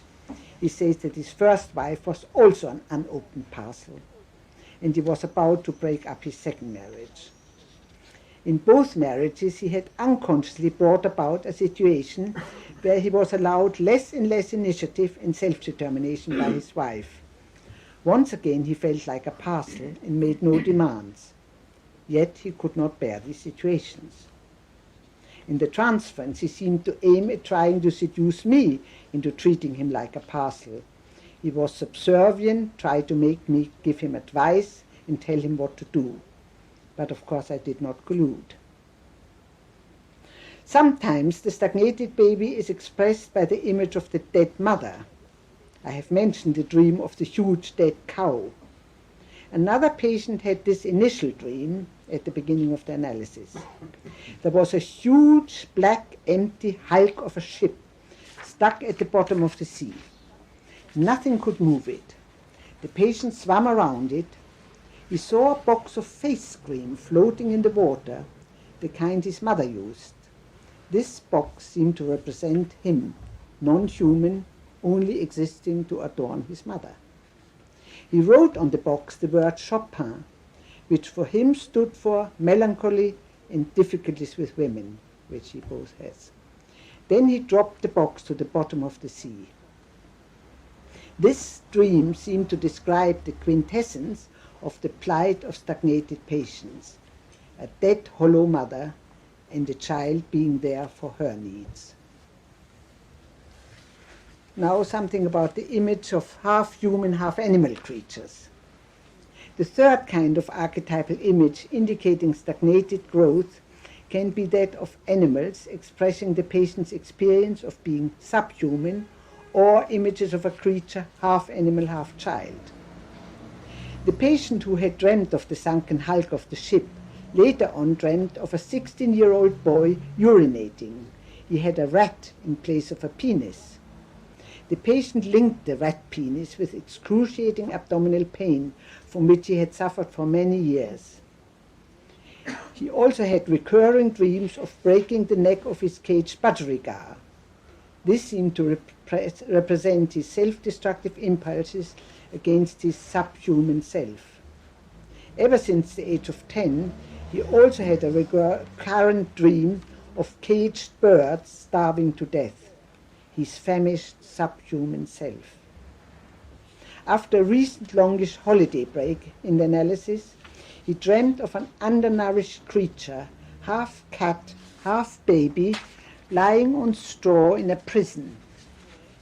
He says that his first wife was also an unopened parcel, and he was about to break up his second marriage. In both marriages, he had unconsciously brought about a situation where he was allowed less and less initiative and self-determination by his wife. Once again, he felt like a parcel and made no demands. Yet he could not bear these situations. In the transference, he seemed to aim at trying to seduce me into treating him like a parcel. He was subservient, tried to make me give him advice and tell him what to do. But of course I did not collude. Sometimes the stagnated baby is expressed by the image of the dead mother. I have mentioned the dream of the huge dead cow. Another patient had this initial dream at the beginning of the analysis. There was a huge, black, empty hulk of a ship stuck at the bottom of the sea. Nothing could move it. The patient swam around it. He saw a box of face cream floating in the water, the kind his mother used. This box seemed to represent him, non-human, only existing to adorn his mother. He wrote on the box the word Chopin, which for him stood for melancholy and difficulties with women, which he both has. Then he dropped the box to the bottom of the sea. This dream seemed to describe the quintessence of the plight of stagnated patients, a dead, hollow mother and the child being there for her needs. Now something about the image of half-human, half-animal creatures. The third kind of archetypal image indicating stagnated growth can be that of animals expressing the patient's experience of being subhuman, or images of a creature half animal, half child. The patient who had dreamt of the sunken hulk of the ship later on dreamt of a 16-year-old boy urinating. He had a rat in place of a penis. The patient linked the rat penis with excruciating abdominal pain from which he had suffered for many years. He also had recurring dreams of breaking the neck of his caged budgerigar. This seemed to represent his self-destructive impulses against his subhuman self. Ever since the age of 10, he also had a recurrent dream of caged birds starving to death, his famished subhuman self. After a recent longish holiday break in the analysis, he dreamt of an undernourished creature, half cat, half baby, lying on straw in a prison.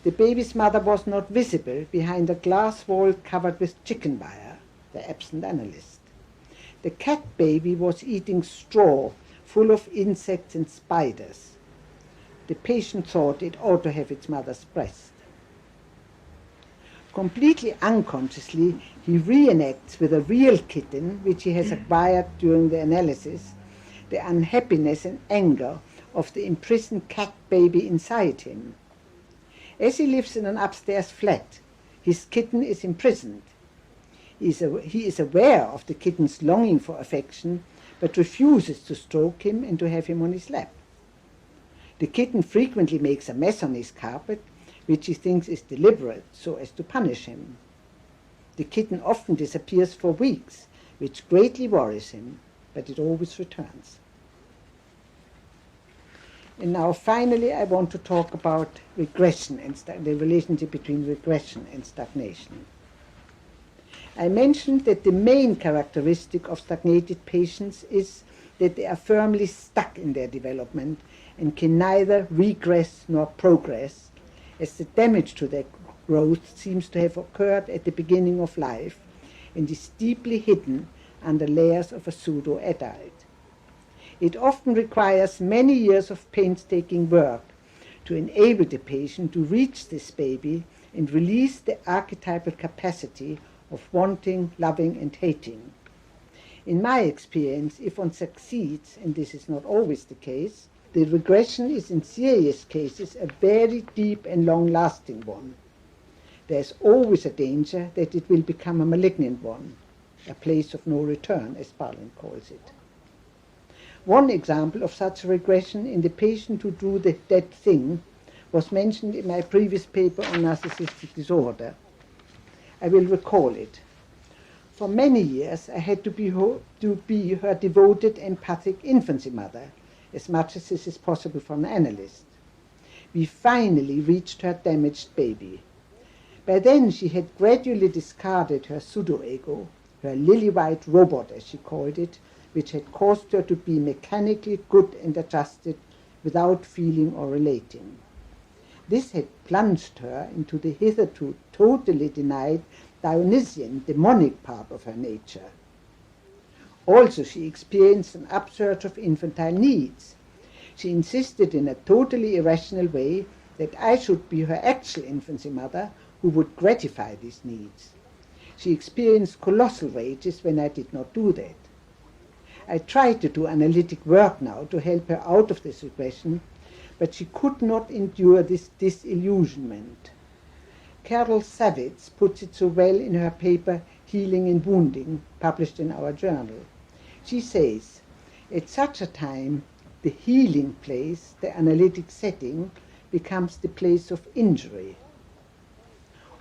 The baby's mother was not visible behind a glass wall covered with chicken wire, the absent analyst. The cat baby was eating straw full of insects and spiders. The patient thought it ought to have its mother's breast. Completely unconsciously, he reenacts with a real kitten, which he has acquired during the analysis, the unhappiness and anger of the imprisoned cat baby inside him. As he lives in an upstairs flat, his kitten is imprisoned. He is aware of the kitten's longing for affection, but refuses to stroke him and to have him on his lap. The kitten frequently makes a mess on his carpet, which he thinks is deliberate so as to punish him. The kitten often disappears for weeks, which greatly worries him, but it always returns. And now finally I want to talk about regression and the relationship between regression and stagnation. I mentioned that the main characteristic of stagnated patients is that they are firmly stuck in their development and can neither regress nor progress, as the damage to their growth seems to have occurred at the beginning of life and is deeply hidden under layers of a pseudo-adult. It often requires many years of painstaking work to enable the patient to reach this baby and release the archetypal capacity of wanting, loving, and hating. In my experience, if one succeeds, and this is not always the case, the regression is in serious cases a very deep and long-lasting one. There is always a danger that it will become a malignant one, a place of no return, as Barlin calls it. One example of such a regression in the patient who drew the dead thing was mentioned in my previous paper on narcissistic disorder. I will recall it. For many years I had to be her devoted, empathic infancy mother, as much as this is possible for an analyst. We finally reached her damaged baby. By then she had gradually discarded her pseudo-ego, her lily-white robot as she called it, which had caused her to be mechanically good and adjusted without feeling or relating. This had plunged her into the hitherto totally denied Dionysian, demonic part of her nature. Also, she experienced an upsurge of infantile needs. She insisted in a totally irrational way that I should be her actual infancy mother who would gratify these needs. She experienced colossal rages when I did not do that. I tried to do analytic work now to help her out of this regression, but she could not endure this disillusionment. Carol Savitz puts it so well in her paper Healing and Wounding, published in our journal. She says, at such a time, the healing place, the analytic setting, becomes the place of injury.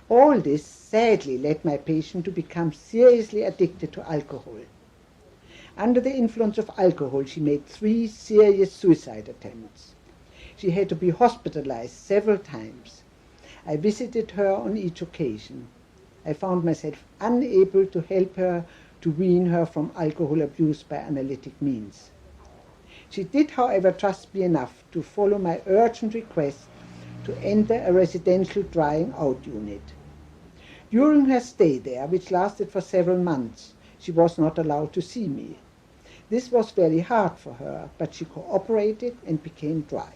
All this sadly led my patient to become seriously addicted to alcohol. Under the influence of alcohol, she made 3 serious suicide attempts. She had to be hospitalized several times. I visited her on each occasion. I found myself unable to help her to wean her from alcohol abuse by analytic means. She did, however, trust me enough to follow my urgent request to enter a residential drying out unit. During her stay there, which lasted for several months, she was not allowed to see me. This was very hard for her, but she cooperated and became dry.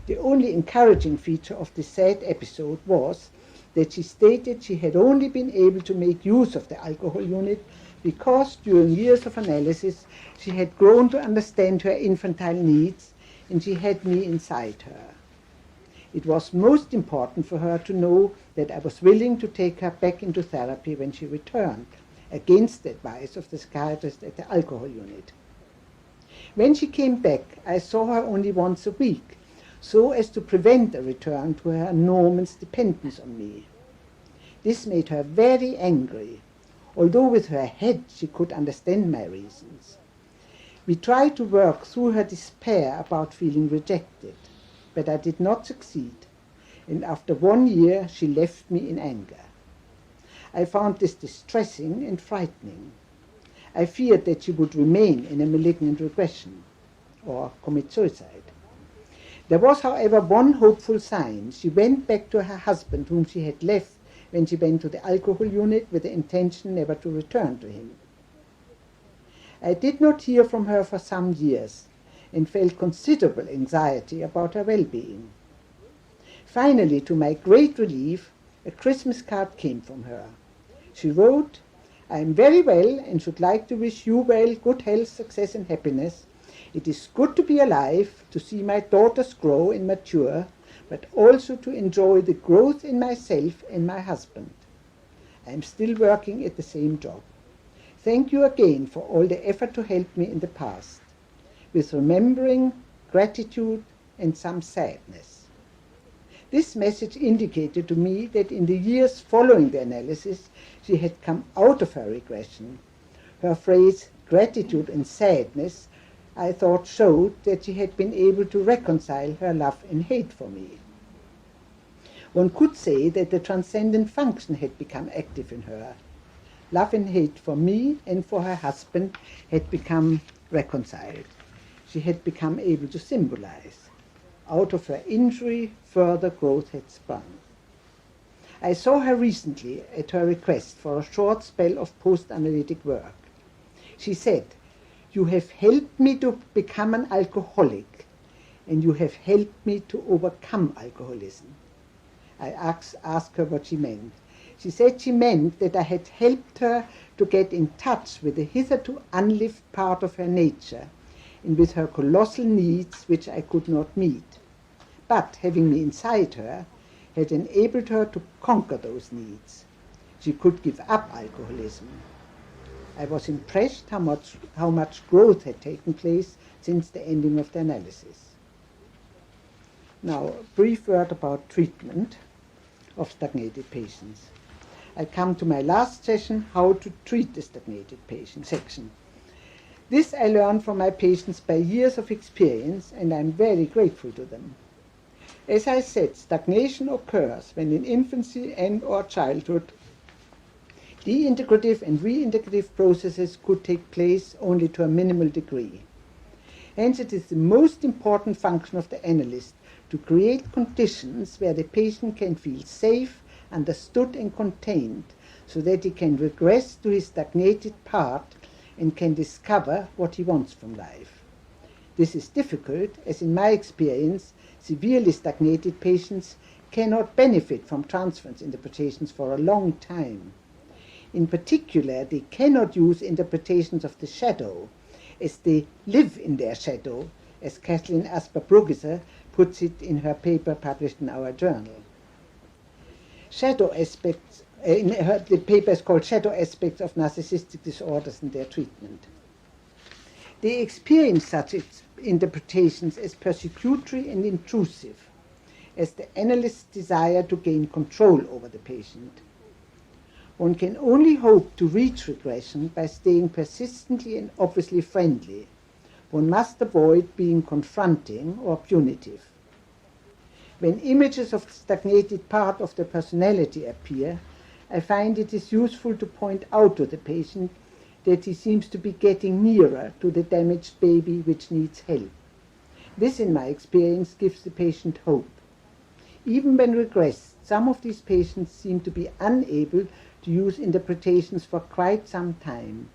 The only encouraging feature of this sad episode was that she stated she had only been able to make use of the alcohol unit because during years of analysis she had grown to understand her infantile needs and she had me inside her. It was most important for her to know that I was willing to take her back into therapy when she returned, against the advice of the psychiatrist at the alcohol unit. When she came back, I saw her only once a week, so as to prevent a return to her enormous dependence on me. This made her very angry, although with her head she could understand my reasons. We tried to work through her despair about feeling rejected, but I did not succeed, and after 1 year she left me in anger. I found this distressing and frightening. I feared that she would remain in a malignant regression or commit suicide. There was, however, one hopeful sign. She went back to her husband, whom she had left when she went to the alcohol unit with the intention never to return to him. I did not hear from her for some years and felt considerable anxiety about her well-being. Finally, to my great relief, a Christmas card came from her. She wrote, "I am very well and should like to wish you well, good health, success and happiness. It is good to be alive, to see my daughters grow and mature, but also to enjoy the growth in myself and my husband. I am still working at the same job. Thank you again for all the effort to help me in the past, with remembering, gratitude and some sadness." This message indicated to me that in the years following the analysis, she had come out of her regression. Her phrase, gratitude and sadness, I thought showed that she had been able to reconcile her love and hate for me. One could say that the transcendent function had become active in her. Love and hate for me and for her husband had become reconciled. She had become able to symbolize. Out of her injury, further growth had sprung. I saw her recently at her request for a short spell of post-analytic work. She said, "You have helped me to become an alcoholic, and you have helped me to overcome alcoholism." I asked her what she meant. She said she meant that I had helped her to get in touch with the hitherto unlived part of her nature and with her colossal needs which I could not meet, but having me inside her, had enabled her to conquer those needs. She could give up alcoholism. I was impressed how much growth had taken place since the ending of the analysis. Now, a brief word about treatment of stagnated patients. I come to my last session, how to treat the stagnated patient section. This I learned from my patients by years of experience, and I am very grateful to them. As I said, stagnation occurs when in infancy and/or childhood deintegrative and reintegrative processes could take place only to a minimal degree. Hence, it is the most important function of the analyst to create conditions where the patient can feel safe, understood and contained, so that he can regress to his stagnated part and can discover what he wants from life. This is difficult, as in my experience, severely stagnated patients cannot benefit from transference interpretations for a long time. In particular, they cannot use interpretations of the shadow, as they live in their shadow, as Kathleen Asper-Brugiser puts it in her paper published in our journal. Shadow aspects, the paper is called Shadow Aspects of Narcissistic Disorders and Their Treatment. They experience such interpretations as persecutory and intrusive, as the analyst's desire to gain control over the patient. One can only hope to reach regression by staying persistently and obviously friendly. One must avoid being confronting or punitive. When images of the stagnated part of the personality appear, I find it is useful to point out to the patient that he seems to be getting nearer to the damaged baby which needs help. This, in my experience, gives the patient hope. Even when regressed, some of these patients seem to be unable to use interpretations for quite some time.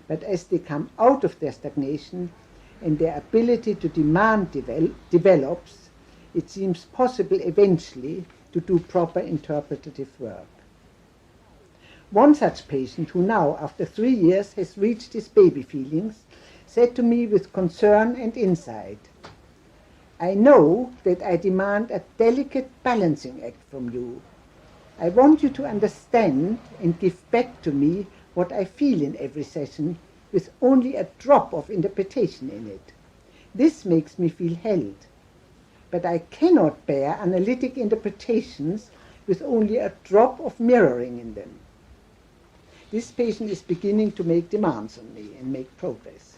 But as they come out of their stagnation and their ability to demand develops, it seems possible eventually to do proper interpretative work. One such patient who now, after 3 years, has reached his baby feelings, said to me with concern and insight, "I know that I demand a delicate balancing act from you. I want you to understand and give back to me what I feel in every session with only a drop of interpretation in it. This makes me feel held. But I cannot bear analytic interpretations with only a drop of mirroring in them." This patient is beginning to make demands on me and make progress.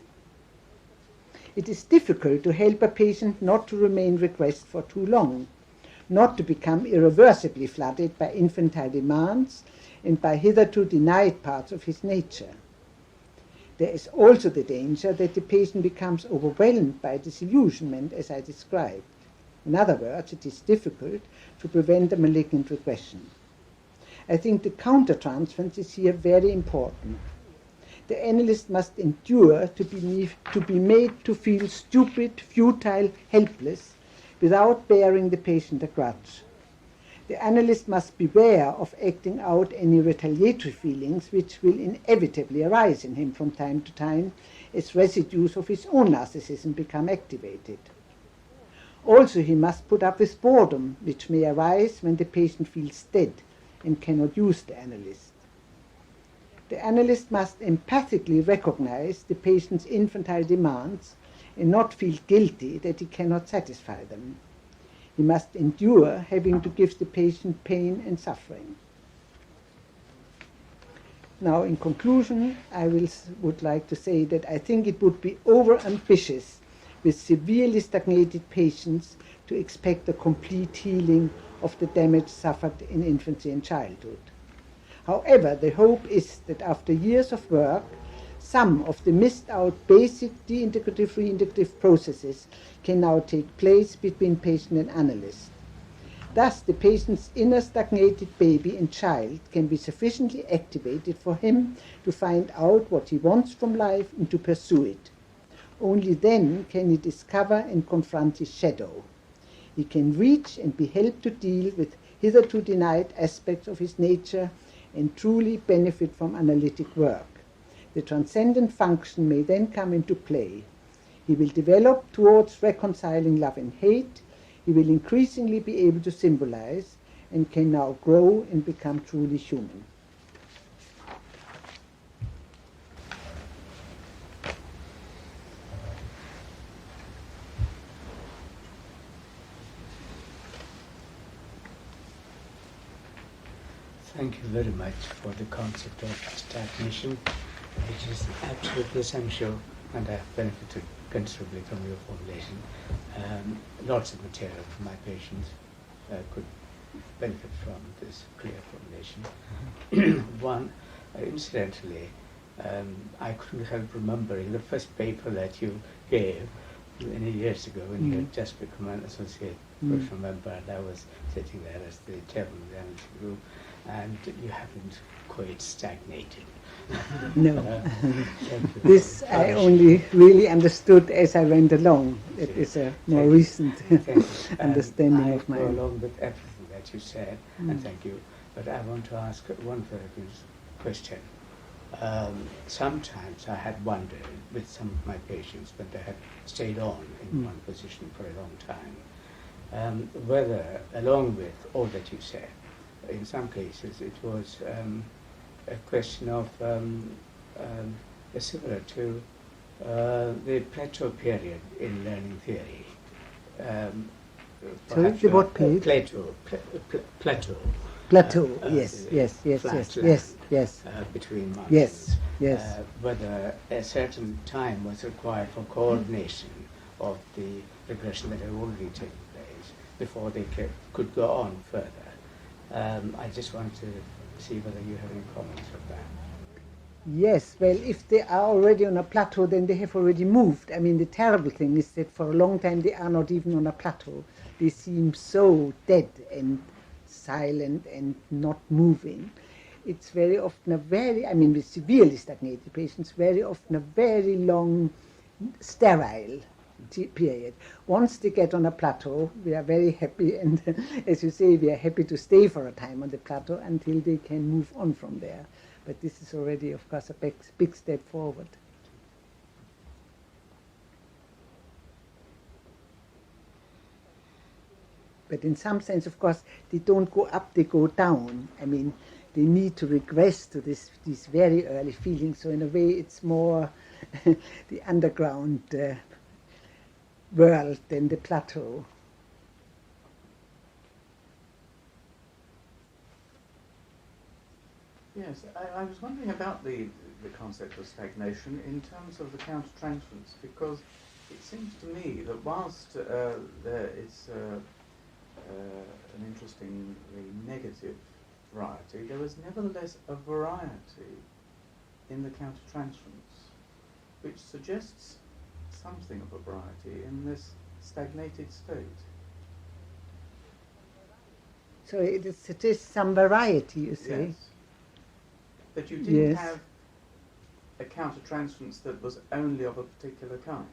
It is difficult to help a patient not to remain regressed for too long, not to become irreversibly flooded by infantile demands and by hitherto denied parts of his nature. There is also the danger that the patient becomes overwhelmed by disillusionment, as I described. In other words, it is difficult to prevent a malignant regression. I think the countertransference is here very important. The analyst must endure to be made to feel stupid, futile, helpless, without bearing the patient a grudge. The analyst must beware of acting out any retaliatory feelings which will inevitably arise in him from time to time as residues of his own narcissism become activated. Also, he must put up with boredom, which may arise when the patient feels dead and cannot use the analyst. The analyst must empathically recognize the patient's infantile demands and not feel guilty that he cannot satisfy them. He must endure having to give the patient pain and suffering. Now, in conclusion, I would like to say that I think it would be overambitious with severely stagnated patients to expect a complete healing of the damage suffered in infancy and childhood. However, the hope is that after years of work, some of the missed out basic deintegrative reintegrative processes can now take place between patient and analyst. Thus, the patient's inner stagnated baby and child can be sufficiently activated for him to find out what he wants from life and to pursue it. Only then can he discover and confront his shadow. He can reach and be helped to deal with hitherto denied aspects of his nature and truly benefit from analytic work. The transcendent function may then come into play. He will develop towards reconciling love and hate. He will increasingly be able to symbolize and can now grow and become truly human. Thank you very much for the concept of stagnation, which is absolutely essential, and I have benefited considerably from your formulation. Lots of material for my patients could benefit from this clear formulation. One, incidentally, I couldn't help remembering the first paper that you gave many years ago when you had just become an associate professional member, and I was sitting there as the chairman of the analytic group, and you haven't quite stagnated. No. This I only really understood as I went along. It is a more recent understanding of mine. I go along with everything that you said, and thank you. But I want to ask one further question. Sometimes I had wondered with some of my patients when they had stayed on in one position for a long time, whether, along with all that you said, in some cases it was a question of similar to the plateau period in learning theory. Sorry, the what period? Plateau. Plateau, yes. Between months. Yes. Whether a certain time was required for coordination of the regression that had already taken place before they could go on further. I just want to see whether you have any comments on that. Yes, well, if they are already on a plateau, then they have already moved. I mean, the terrible thing is that for a long time they are not even on a plateau. They seem so dead and silent and not moving. It's very often with severely stagnated patients, very often a very long sterile period. Once they get on a plateau, we are very happy, and as you say, we are happy to stay for a time on the plateau until they can move on from there. But this is already, of course, a big step forward. But in some sense, of course, they don't go up, they go down. I mean, they need to regress to these very early feelings. So in a way, it's more the underground world than the plateau. Yes, I was wondering about the concept of stagnation in terms of the countertransference, because it seems to me that whilst it's an interestingly negative variety, there is nevertheless a variety in the countertransference, which suggests something of a variety in this stagnated state. So it suggests some variety, you say? Yes. That you didn't have a countertransference that was only of a particular kind.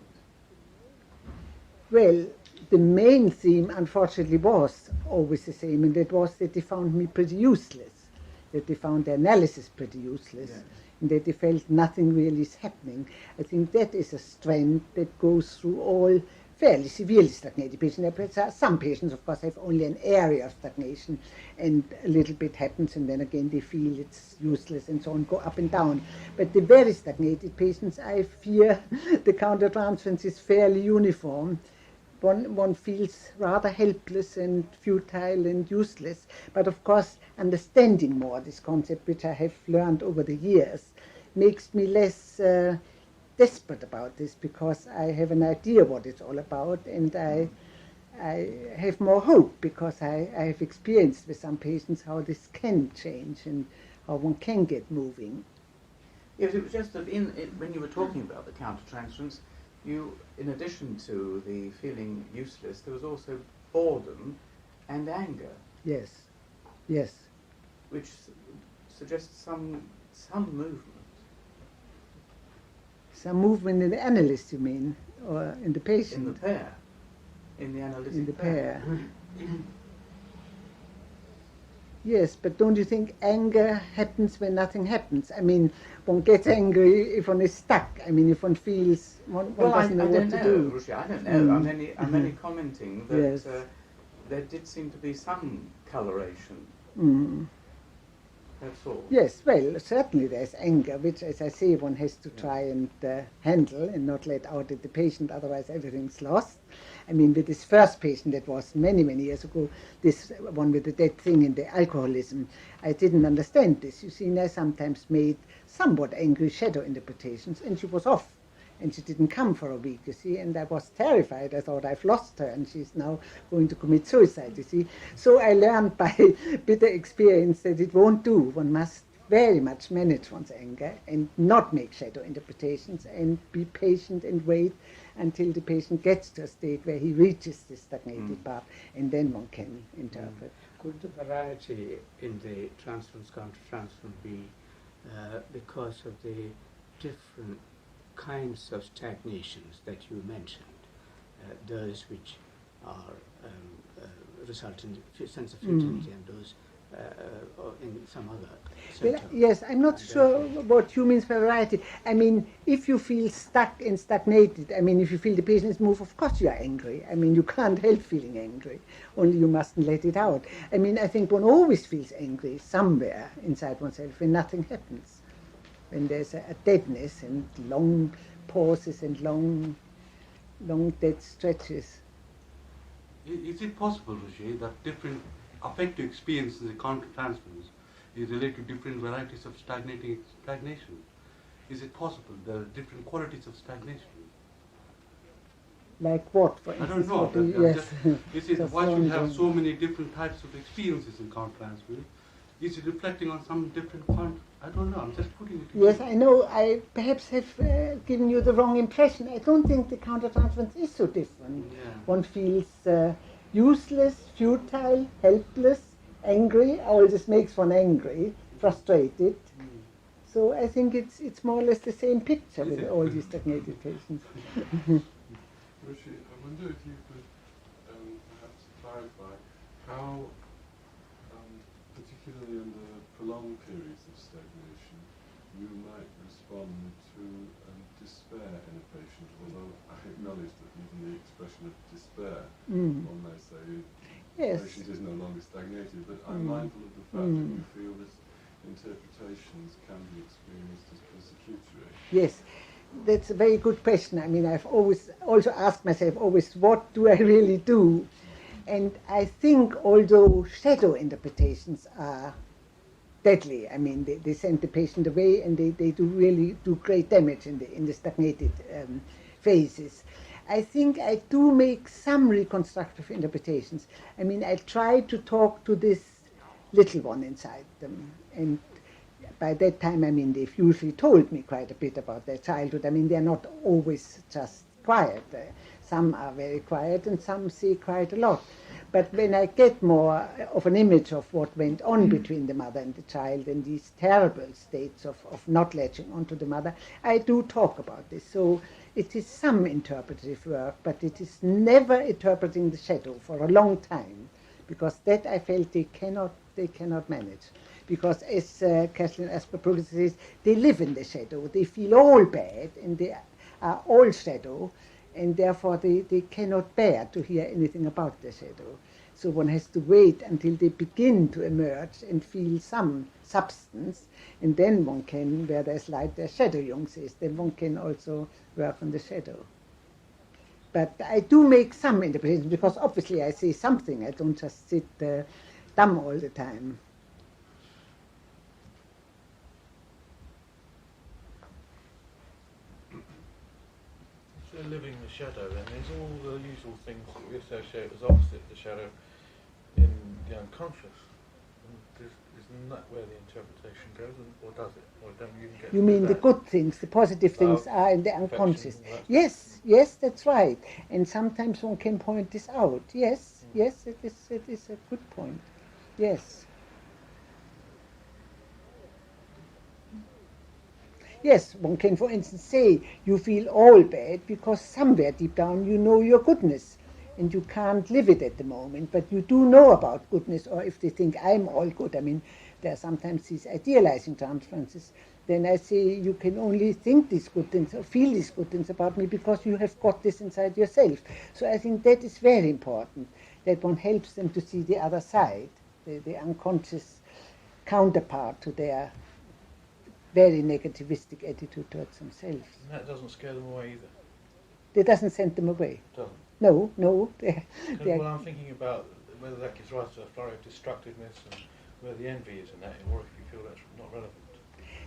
Well, the main theme, unfortunately, was always the same, and that was that they found me pretty useless, that they found the analysis pretty useless, Yes. and that they felt nothing really is happening. I think that is a strand that goes through all fairly severely stagnated patients. Some patients, of course, have only an area of stagnation, and a little bit happens, and then again they feel it's useless, and so on, go up and down. But the very stagnated patients, I fear the countertransference is fairly uniform. One feels rather helpless and futile and useless. But of course, understanding more this concept, which I have learned over the years, makes me less desperate about this, because I have an idea what it's all about, and I have more hope, because I have experienced with some patients how this can change and how one can get moving. Yes, it was just that when you were talking about the countertransference, you, in addition to the feeling useless, there was also boredom and anger. Yes, yes. Which suggests some movement. Some movement in the analyst, you mean, or in the patient? In the pair. In the analytic In the pair. pair. Yes, but don't you think anger happens when nothing happens? I mean, one gets angry if one is stuck. I mean, if one feels one doesn't know what to do. Rushi, I don't know. I'm only commenting that Yes. there did seem to be some coloration. That's all. Yes, well, certainly there's anger, which, as I say, one has to try and handle and not let out at the patient, otherwise everything's lost. I mean, with this first patient that was many, many years ago, this one with the dead thing in the alcoholism, I didn't understand this. You see, and I sometimes made somewhat angry shadow interpretations, and she was off. And she didn't come for a week, you see, and I was terrified. I thought I've lost her, and she's now going to commit suicide, you see. So I learned by bitter experience that it won't do. One must very much manage one's anger and not make shadow interpretations, and be patient and wait until the patient gets to a state where he reaches this stagnated part, and then one can interpret. Could the variety in the transference countertransference be because of the different kinds of stagnations that you mentioned, those which are result in sense of futility, and those in some other Well, symptom? yes, I'm not sure what you mean by variety. I mean, if you feel stuck and stagnated, I mean, if you feel the patient is moved, of course you are angry. I mean, you can't help feeling angry, only you mustn't let it out. I mean, I think one always feels angry somewhere inside oneself when nothing happens. When there's a deadness and long pauses and long dead stretches. Is it possible, Rushi, that different affective experiences in countertransference is related to different varieties of stagnation? Is it possible there are different qualities of stagnation? Like what, for I instance? don't know. What do- yes. Why should we have wondering. so many different types of experiences in countertransference? Is it reflecting on some different I don't know, I'm just putting it Yes, together. I know. I perhaps have given you the wrong impression. I don't think the countertransference is so different. Yeah. One feels useless, futile, helpless, angry. All this makes one angry, frustrated. So I think it's more or less the same picture Is with it? all these stagnated patients. Rushi, I wonder if you could perhaps clarify how, particularly in the prolonged periods of stagnation, you might respond to despair in a patient, although I acknowledge that even the expression of despair, one may say, Yes. the patient is no longer stagnated, but I'm mindful of the fact that you feel that interpretations can be experienced as persecutory. Yes, that's a very good question. I mean, I've always also asked myself always, what do I really do? And I think although shadow interpretations are deadly, I mean, they send the patient away and they do really do great damage in the stagnated phases. I think I do make some reconstructive interpretations. I mean, I try to talk to this little one inside them. And by that time, I mean, they've usually told me quite a bit about their childhood. I mean, they're not always just quiet. Some are very quiet and some say quite a lot. But when I get more of an image of what went on between the mother and the child and these terrible states of not latching onto the mother, I do talk about this. So it is some interpretive work, but it is never interpreting the shadow for a long time, because that I felt they cannot manage. Because as Kathleen Asper says, they live in the shadow. They feel all bad and they are all shadow, and therefore they cannot bear to hear anything about the shadow. So one has to wait until they begin to emerge and feel some substance, and then one can, where there's light, there's shadow, Jung says, then one can also work on the shadow. But I do make some interpretations, because obviously I say something. I don't just sit dumb all the time. Living the shadow, then there's all the usual things that we associate as opposite the shadow in the unconscious. And isn't that where the interpretation goes, or does it? Or don't you even get You mean the good things, the positive things are in the unconscious? Yes, yes, that's right. And sometimes one can point this out. Yes, yes, it is a good point. Yes. Yes, one can, for instance, say you feel all bad because somewhere deep down you know your goodness and you can't live it at the moment, but you do know about goodness. Or if they think I'm all good, I mean, there are sometimes these idealizing transferences, then I say you can only think these good things or feel these good things about me because you have got this inside yourself. So I think that is very important, that one helps them to see the other side, the unconscious counterpart to their very negativistic attitude towards themselves. And that doesn't scare them away either. It doesn't send them away. It doesn't. No. Well, I'm thinking about whether that gives rise to a flurry of destructiveness and where the envy is in that, or if you feel that's not relevant.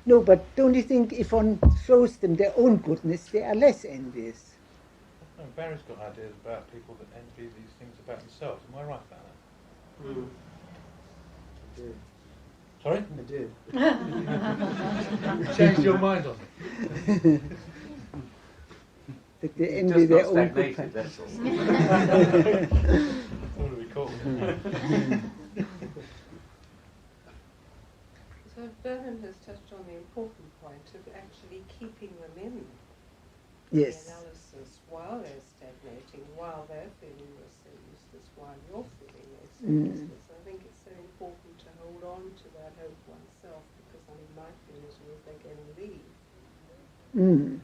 No, but don't you think if one shows them their own goodness, they are less envious? No, Barry's got ideas about people that envy these things about themselves. Am I right about that? I did. Sorry? I did. You changed your mind on it. That they envy their own good Stagnated, that's all. What do we call it? So Bernhard has touched on the important point of actually keeping them in Yes. the analysis while they're stagnating, while they're feeling they're so useless, while you're feeling they're so useless. I think it's so important to hold on to that hope oneself, because I mean, my feeling is they're going to leave.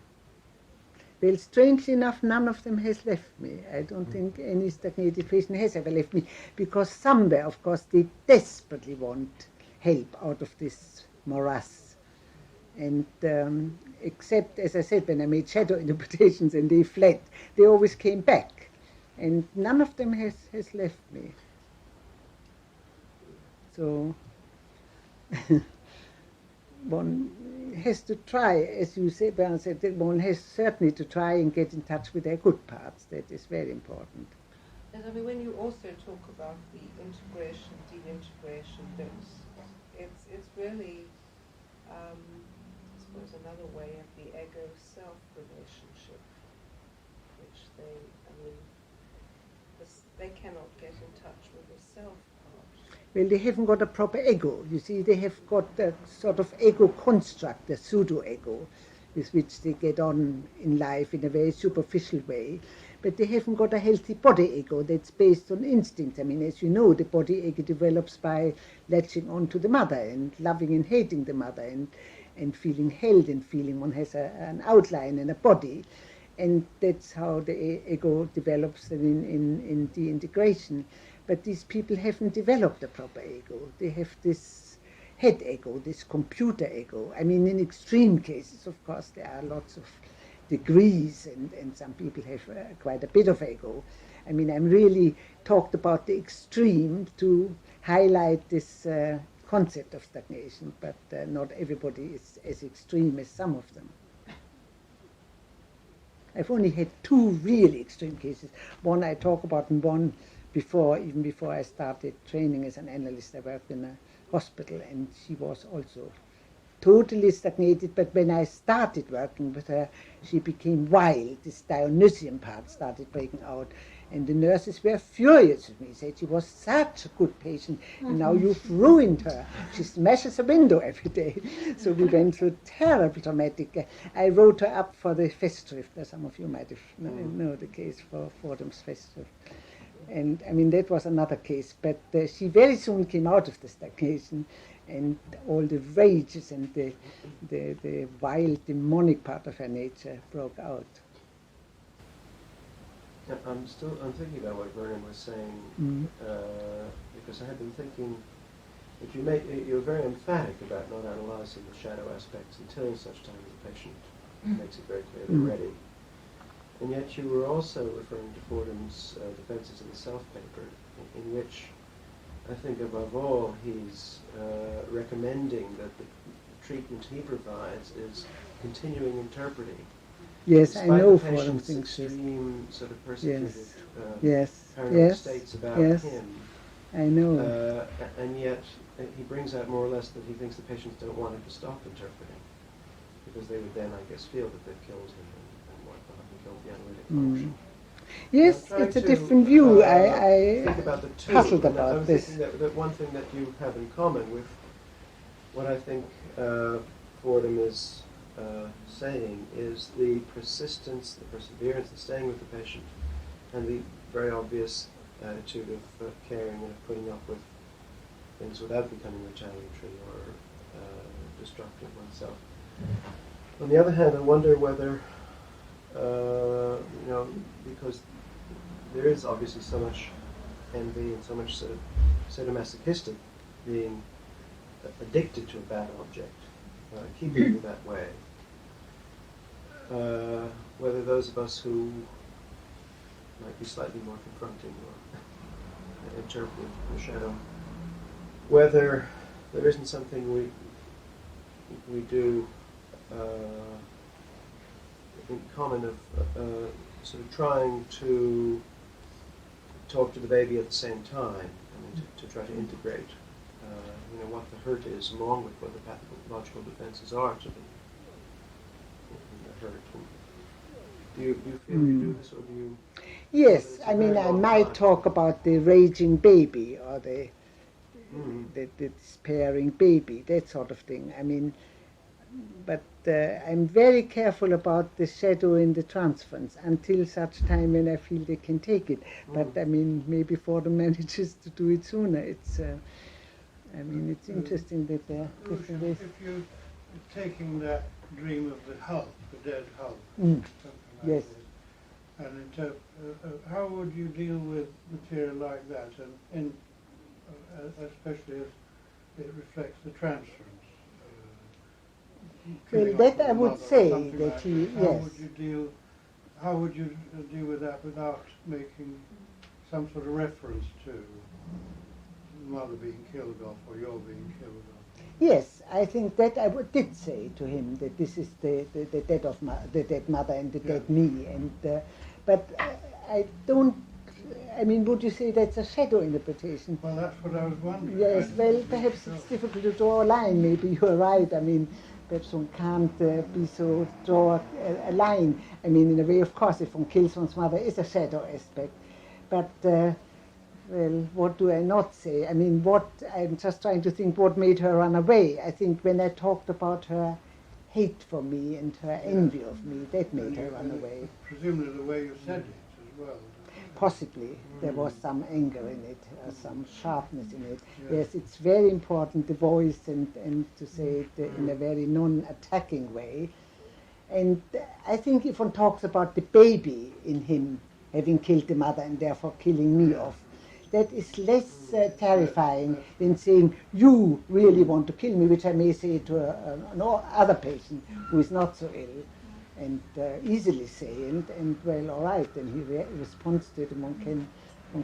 Well, strangely enough, none of them has left me. I don't think any stagnated patient has ever left me, because somewhere, of course, they desperately want help out of this morass. And except, as I said, when I made shadow interpretations and they fled, they always came back. And none of them has left me. So one has to try, as you said, Bernhard said, one has certainly to try and get in touch with their good parts. That is very important. And I mean, when you also talk about the integration, de-integration bits, it's really, I suppose, another way of the ego-self relationship, which they cannot get in touch with the self part. Well, they haven't got a proper ego. You see, they have got that sort of ego construct, the pseudo-ego, with which they get on in life in a very superficial way, but they haven't got a healthy body ego that's based on instinct. I mean, as you know, the body ego develops by latching on to the mother and loving and hating the mother and feeling held and feeling one has an outline and a body. And that's how the ego develops in the integration. But these people haven't developed a proper ego. They have this head ego, this computer ego. I mean, in extreme cases, of course, there are lots of degrees, and some people have quite a bit of ego. I mean, I'm really talked about the extreme to highlight this concept of stagnation, but not everybody is as extreme as some of them. I've only had 2 really extreme cases. One I talk about, and one even before I started training as an analyst. I worked in a hospital, and she was also totally stagnated, but when I started working with her, she became wild. This Dionysian part started breaking out, and the nurses were furious with me, said she was such a good patient, and now you've ruined her. She smashes a window every day. So we went through terrible traumatic. I wrote her up for the Festschrift. Some of you might have know the case for Fordham's Festschrift. And I mean, that was another case, but she very soon came out of the stagnation, and all the rages and the wild demonic part of her nature broke out. I'm thinking about what Vernon was saying, because I had been thinking that you're very emphatic about not analysing the shadow aspects until such time as the patient makes it very clear they're ready. And yet you were also referring to Fordham's Defences in the Self paper, in which I think above all he's recommending that the treatment he provides is continuing interpreting. Yes, despite I know the Fordham patient's thinks extreme sort of persecuted yes, paranoid states about yes, him. I know. And yet he brings out more or less that he thinks the patients don't want him to stop interpreting, because they would then, I guess, feel that they've killed him and whatnot, and killed the analytic function. Yes, I'm it's a trying to, different view. think about the two. puzzled And about I'm this. thinking that one thing that you have in common with what I think Fordham is saying is the persistence, the perseverance, the staying with the patient, and the very obvious attitude of caring and of putting up with things without becoming retaliatory or destructive oneself. On the other hand, I wonder whether, because there is obviously so much envy and so much sort of sadomasochistic being addicted to a bad object, keeping you that way. Whether those of us who might be slightly more confronting or interpretive the shadow, whether there isn't something we do in common of sort of trying to talk to the baby at the same time, I mean, to try to integrate what the hurt is along with what the pathological defenses are to the hurt. Do you feel you do this, or do you? Yes, I mean, I might talk about the raging baby or the despairing baby, that sort of thing. I mean, but I'm very careful about the shadow in the transference until such time when I feel they can take it. But I mean, maybe Fordham manages to do it sooner. It's, I mean, it's interesting that they're different ways. If you're taking that dream of the Hulk, the dead Hulk, Mm. something like Yes. this, and how would you deal with material like that, and especially as it reflects the transference? Well, that I would say that he, yes. How would you deal with that without making some sort of reference to the mother being killed off or you're being killed off? Yes, I think that I did say to him that this is the dead mother and the dead me, and but I don't. I mean, would you say that's a shadow interpretation? Well, that's what I was wondering. Yes, well, perhaps it's difficult to draw a line. Maybe you're right. I mean, perhaps one can't draw a line. I mean, in a way, of course, if one kills one's mother, it's a shadow aspect. But well, what do I not say? I mean, I'm just trying to think what made her run away. I think when I talked about her hate for me and her envy of me, that made her run away. Presumably the way you said it as well. Possibly there was some anger in it, some sharpness in it. Yes, it's very important, the voice, and to say it in a very non-attacking way. And I think if one talks about the baby in him having killed the mother and therefore killing me off, that is less terrifying than saying, you really want to kill me, which I may say to an other patient who is not so ill, and easily say, and well, all right, and he responds to it, and one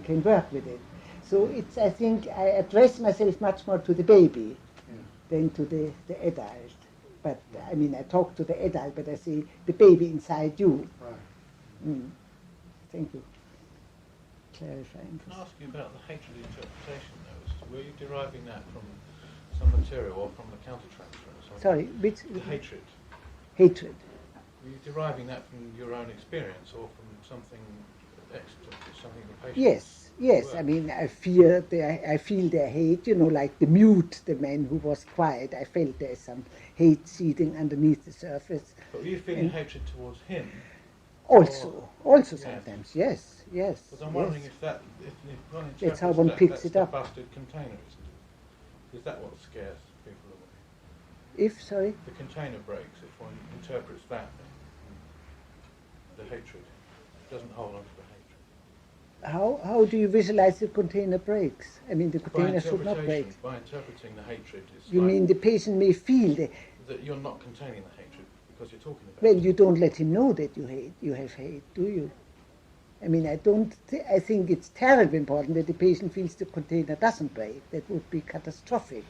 can work with it. So it's, I think, I address myself much more to the baby than to the adult. But, I mean, I talk to the adult, but I say, the baby inside you. Right. Thank you. Clarifying. Can I ask you about the hatred interpretation, though? Were you deriving that from some material or from the countertransference? Sorry, which? The hatred. Hatred. Were you deriving that from your own experience or from something extra, something the patient? Yes, yes. I mean, I feel their hate. You know, like the mute, the man who was quiet. I felt there's some hate seething underneath the surface. But were you feeling hatred towards him? Also sometimes, yes. Because I'm wondering if one interprets that's how one picks that's it the up. busted container, isn't it? Is that what scares people away? If, sorry? The container breaks if one interprets that. The hatred doesn't hold on to the hatred. How do you visualize the container breaks? I mean, the By container should not break. interpretation, by interpreting the hatred, it's You like mean the patient may feel that you're not containing the hatred because you're talking about well, it. you don't let him know that you have hate, do you? I mean, I think it's terribly important that the patient feels the container doesn't break. That would be catastrophic.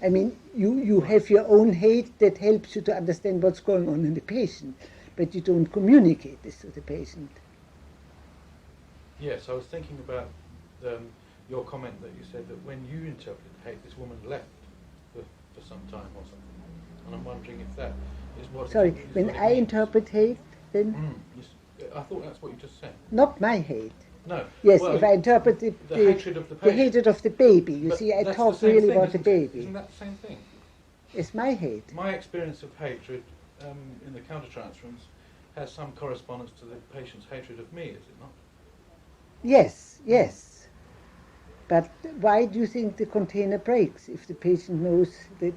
I mean, you have your own hate that helps you to understand what's going on in the patient, but you don't communicate this to the patient. Yes, I was thinking about your comment that you said that when you interpreted hate, this woman left for some time or something. And I'm wondering if that is what... Sorry, is when what it I means. interpret hate, then I thought that's what you just said. not my hate. No. Yes, well, if I interpret the hatred of the the patient. hatred of the baby, you But see, I that's talk the same really thing, about the isn't it? baby. Isn't that the same thing? It's my hate. My experience of hatred in the countertransference has some correspondence to the patient's hatred of me, is it not? Yes. But why do you think the container breaks if the patient knows that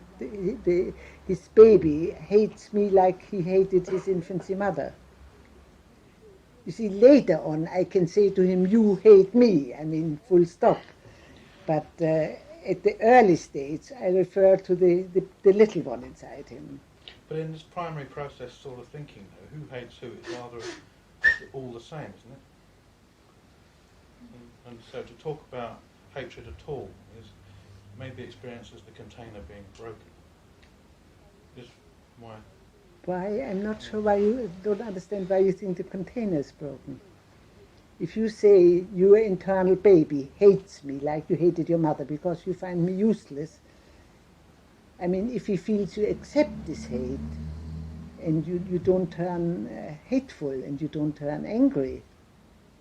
his baby hates me like he hated his infancy mother? You see, later on I can say to him, you hate me, I mean, full stop. But at the early stage I refer to the little one inside him. But in this primary process sort of thinking, though, who hates who is rather all the same, isn't it? And so to talk about hatred at all is maybe experienced as the container being broken. Just why? Why? I'm not sure why you don't understand why you think the container is broken. If you say your internal baby hates me like you hated your mother because you find me useless, I mean, if he feels you accept this hate and you don't turn hateful and you don't turn angry,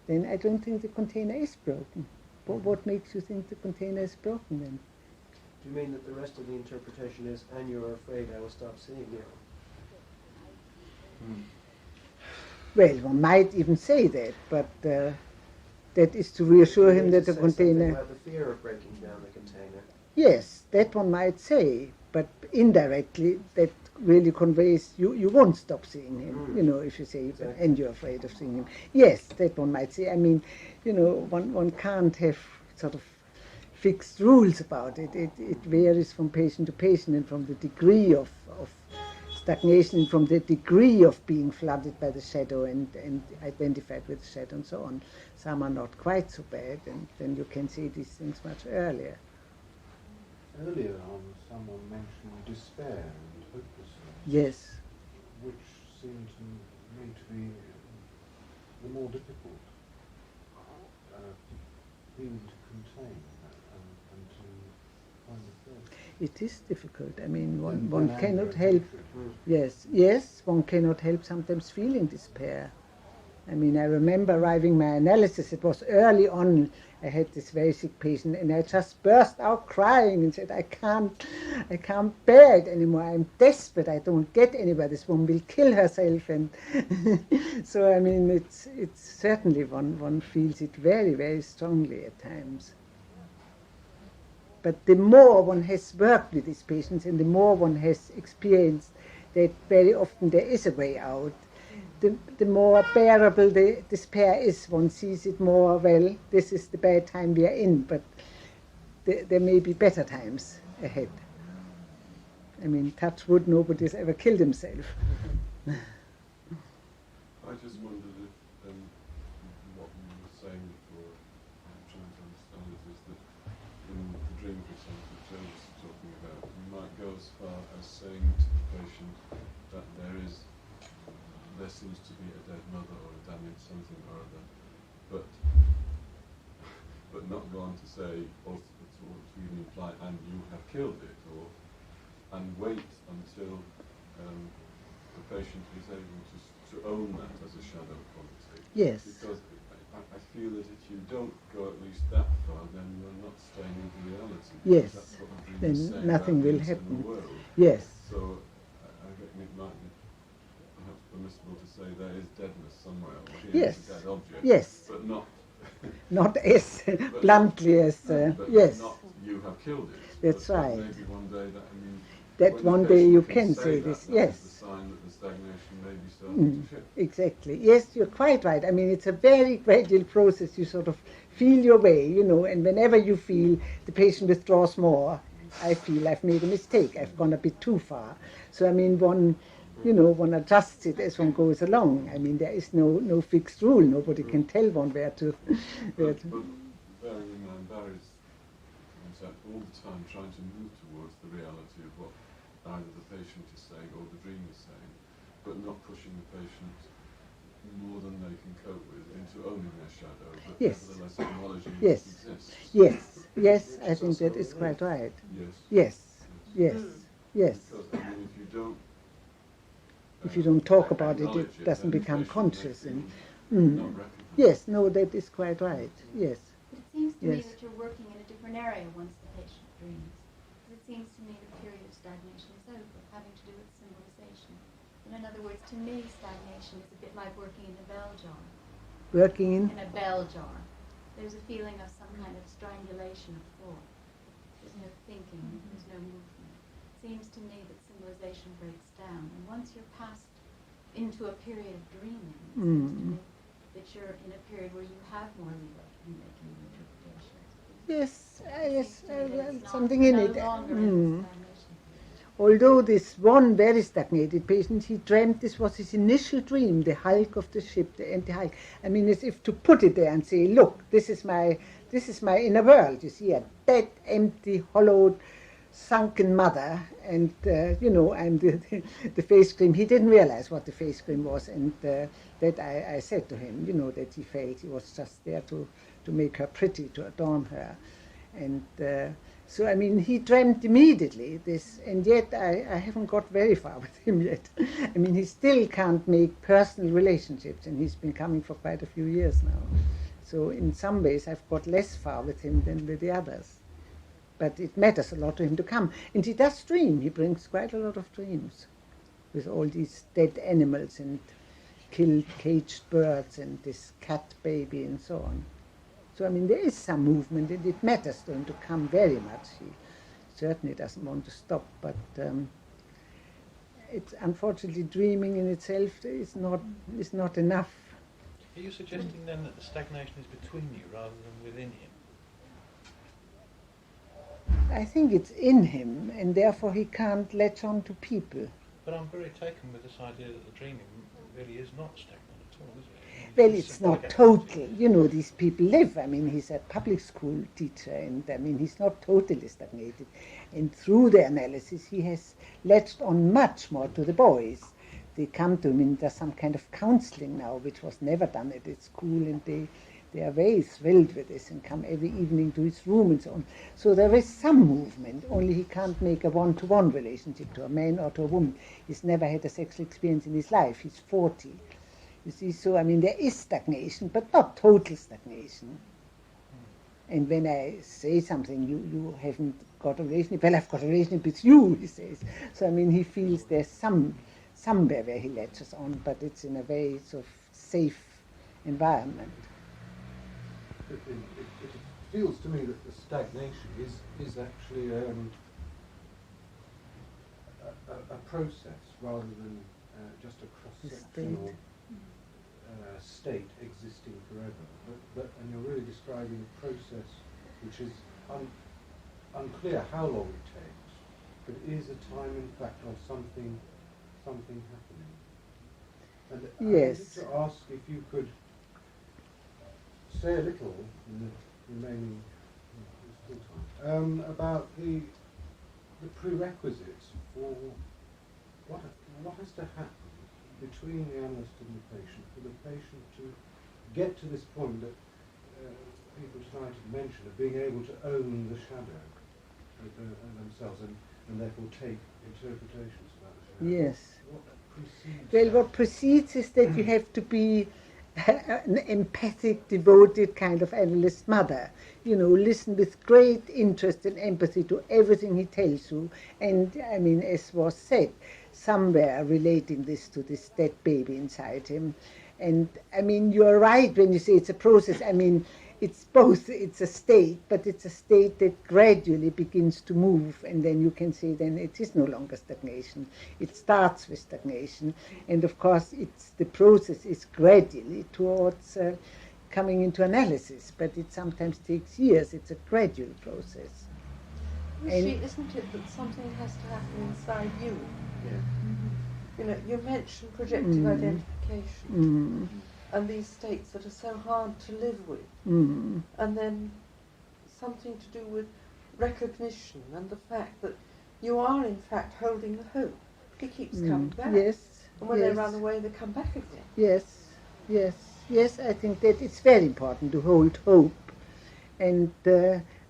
then I don't think the container is broken. But what makes you think the container is broken then? Do you mean that the rest of the interpretation is, and you're afraid I will stop seeing you? Well, one might even say that, but that is to reassure him that the Say something container... about the fear of breaking down the container. Yes, that one might say, but indirectly that really conveys you won't stop seeing him, you know, if you say, Exactly. and you're afraid of seeing him. Yes, that one might say. I mean, you know, one can't have sort of fixed rules about it. It varies from patient to patient and from the degree of stagnation and from the degree of being flooded by the shadow and identified with the shadow and so on. Some are not quite so bad, and then you can see these things much earlier. Earlier on, someone mentioned despair and hopelessness, Yes. which seemed to me to be the more difficult thing to contain and to find the first. It is difficult. I mean, one When cannot anger help. and hatred. Yes, one cannot help sometimes feeling despair. I mean, I remember arriving my analysis. It was early on. I had this very sick patient, and I just burst out crying and said, I can't bear it anymore. I'm desperate. I don't get anywhere. This woman will kill herself. And so, I mean, it's certainly one feels it very, very strongly at times. But the more one has worked with these patients and the more one has experienced that very often there is a way out, the more bearable the despair is. One sees it more, well, this is the bad time we are in, but there may be better times ahead. I mean, touch wood, nobody's ever killed himself. I just wondered if what you were saying before, I'm trying to understand it, is that in the dream, for example, that Joe was talking about, you might go as far as saying to the patient that there seems to be a dead mother or a damaged something or other, but not go on to say, or to even imply, and you have killed it, and wait until the patient is able to own that as a shadow quality. Yes. Because I feel that if you don't go at least that far, then you're not staying with reality. Yes. That's what the dream Then is saying nothing about will the happen. external world. Yes. So I reckon it might be perhaps permissible to say there is deadness somewhere, or here Yes. is a dead object. Yes. But not Not as but bluntly as, but yes. not you have killed it. That's but right. Maybe one day that, I mean, That when the one day patient you can say that, this, that yes. is the sign that the stagnation may be starting to shift. Exactly. Yes, you're quite right. I mean, it's a very gradual process. You sort of feel your way, and whenever you feel the patient withdraws more, I feel I've made a mistake. I've gone a bit too far. So, I mean, one adjusts it as one goes along. I mean, there is no fixed rule. Nobody can tell one where to. But bearing in mind, Barry's all the time trying to move towards the reality of what either the patient is saying or the dream is saying, but not pushing the patient more than they can cope with into owning their shadow, but Yes. nevertheless acknowledging Yes. it exists. Yes, I think that is quite right. Yes. Yes. Because, I mean, If you don't talk about it, acknowledge it doesn't then become the patient conscious. may And feel not recognized. yes, no, that is quite right. Yes. But it seems to me Yes. that you're working in a different area once the patient dreams. It seems to me the period of stagnation is over, having to do with symbolization. In other words, to me, stagnation is a bit like working in a bell jar. Working in? In a bell jar. There's a feeling of some kind of strangulation of thought. There's no thinking, there's no movement. It seems to me that symbolization breaks down. And once you're passed into a period of dreaming, it seems to me that you're in a period where you have more liberty in making interpretations. Yes, something in it. No longer in stagnation. Although this one very stagnated patient, he dreamt this was his initial dream, the hulk of the ship, the empty hulk. I mean, as if to put it there and say, look, this is my inner world. You see, a dead, empty, hollowed, sunken mother, and and the face cream. He didn't realize what the face cream was, and that I said to him, that he felt he was just there to make her pretty, to adorn her, and. So, I mean, he dreamt immediately this, and yet I haven't got very far with him yet. I mean, he still can't make personal relationships, and he's been coming for quite a few years now. So, in some ways, I've got less far with him than with the others. But it matters a lot to him to come. And he does dream. He brings quite a lot of dreams with all these dead animals and killed caged birds and this cat baby and so on. So, I mean, there is some movement, and it matters to him to come very much. He certainly doesn't want to stop, but it's unfortunately dreaming in itself is not enough. Are you suggesting then that the stagnation is between you rather than within him? I think it's in him, and therefore he can't latch on to people. But I'm very taken with this idea that the dreaming really is not stagnant at all, is it? Well, it's not total. These people live. I mean, he's a public school teacher, and I mean, he's not totally stagnated. And through the analysis, he has latched on much more to the boys. They come to him, and there's some kind of counseling now, which was never done at his school, and they are very thrilled with this and come every evening to his room and so on. So there is some movement, only he can't make a one-to-one relationship to a man or to a woman. He's never had a sexual experience in his life. He's 40. You see, so I mean, there is stagnation, but not total stagnation. And when I say something, you haven't got a relationship. Well, I've got a relationship with you, he says. So I mean, he feels there's somewhere where he latches on, but it's in a very sort of safe environment. It feels to me that the stagnation is actually a process rather than just a cross-sectional state existing forever. And you're really describing a process which is unclear how long it takes, but it is a time, in fact, of something happening. And Yes. I wanted to ask if you could say a little in the remaining time about the prerequisites for what has to happen between the analyst and the patient for the patient to get to this point that people tonight have mentioned of being able to own the shadow themselves and therefore take interpretations about the shadow. Yes. What precedes Well, that? what precedes is that you have to be an empathic, devoted kind of analyst mother. You know, listen with great interest and empathy to everything he tells you. And, I mean, as was said, somewhere relating this to this dead baby inside him. And, I mean, you're right when you say it's a process. I mean, it's both, it's a state, but it's a state that gradually begins to move, and then you can say then it is no longer stagnation. It starts with stagnation, and of course the process is gradually towards coming into analysis, but it sometimes takes years. It's a gradual process. Rushi, isn't it that something has to happen inside you? Yes. You know, you mentioned projective identification and these states that are so hard to live with, and then something to do with recognition and the fact that you are in fact holding the hope. He keeps coming back. Yes. And when yes. they run away, they come back again. Yes, yes, yes, I think that it's very important to hold hope. And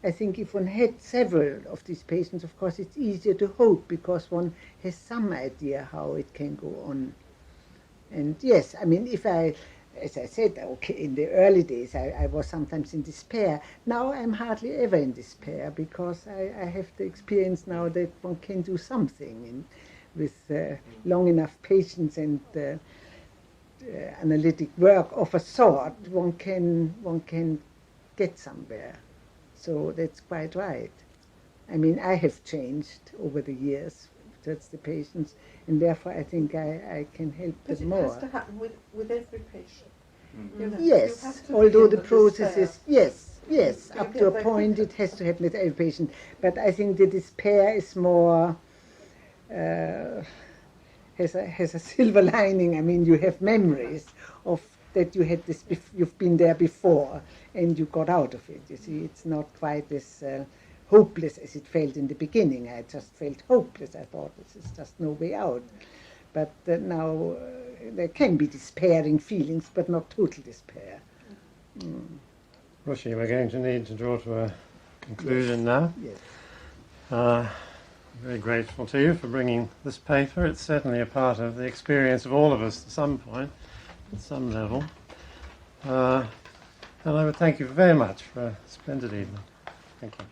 I think if one had several of these patients, of course, it's easier to hope because one has some idea how it can go on. And yes, I mean, if I, as I said, okay, in the early days, I was sometimes in despair. Now I'm hardly ever in despair because I have the experience now that one can do something. And with long enough patience and analytic work of a sort, one can get somewhere. So that's quite right. I mean, I have changed over the years towards the patients, and therefore I think I can help But them it more. has to happen with every patient. You know, Yes, you have to although begin the with process despair. is, yes, You up get to a there point quicker. it has to happen with every patient. But I think the despair is more, has a silver lining. I mean, you have memories of that you had this, you've been there before, and you got out of it. You see, it's not quite as hopeless as it felt in the beginning. I just felt hopeless. I thought this is just no way out. But now there can be despairing feelings, but not total despair. Rushi, we're going to need to draw to a conclusion now. Yes. Very grateful to you for bringing this paper. It's certainly a part of the experience of all of us at some point, at some level. And I would thank you very much for a splendid evening. Thank you.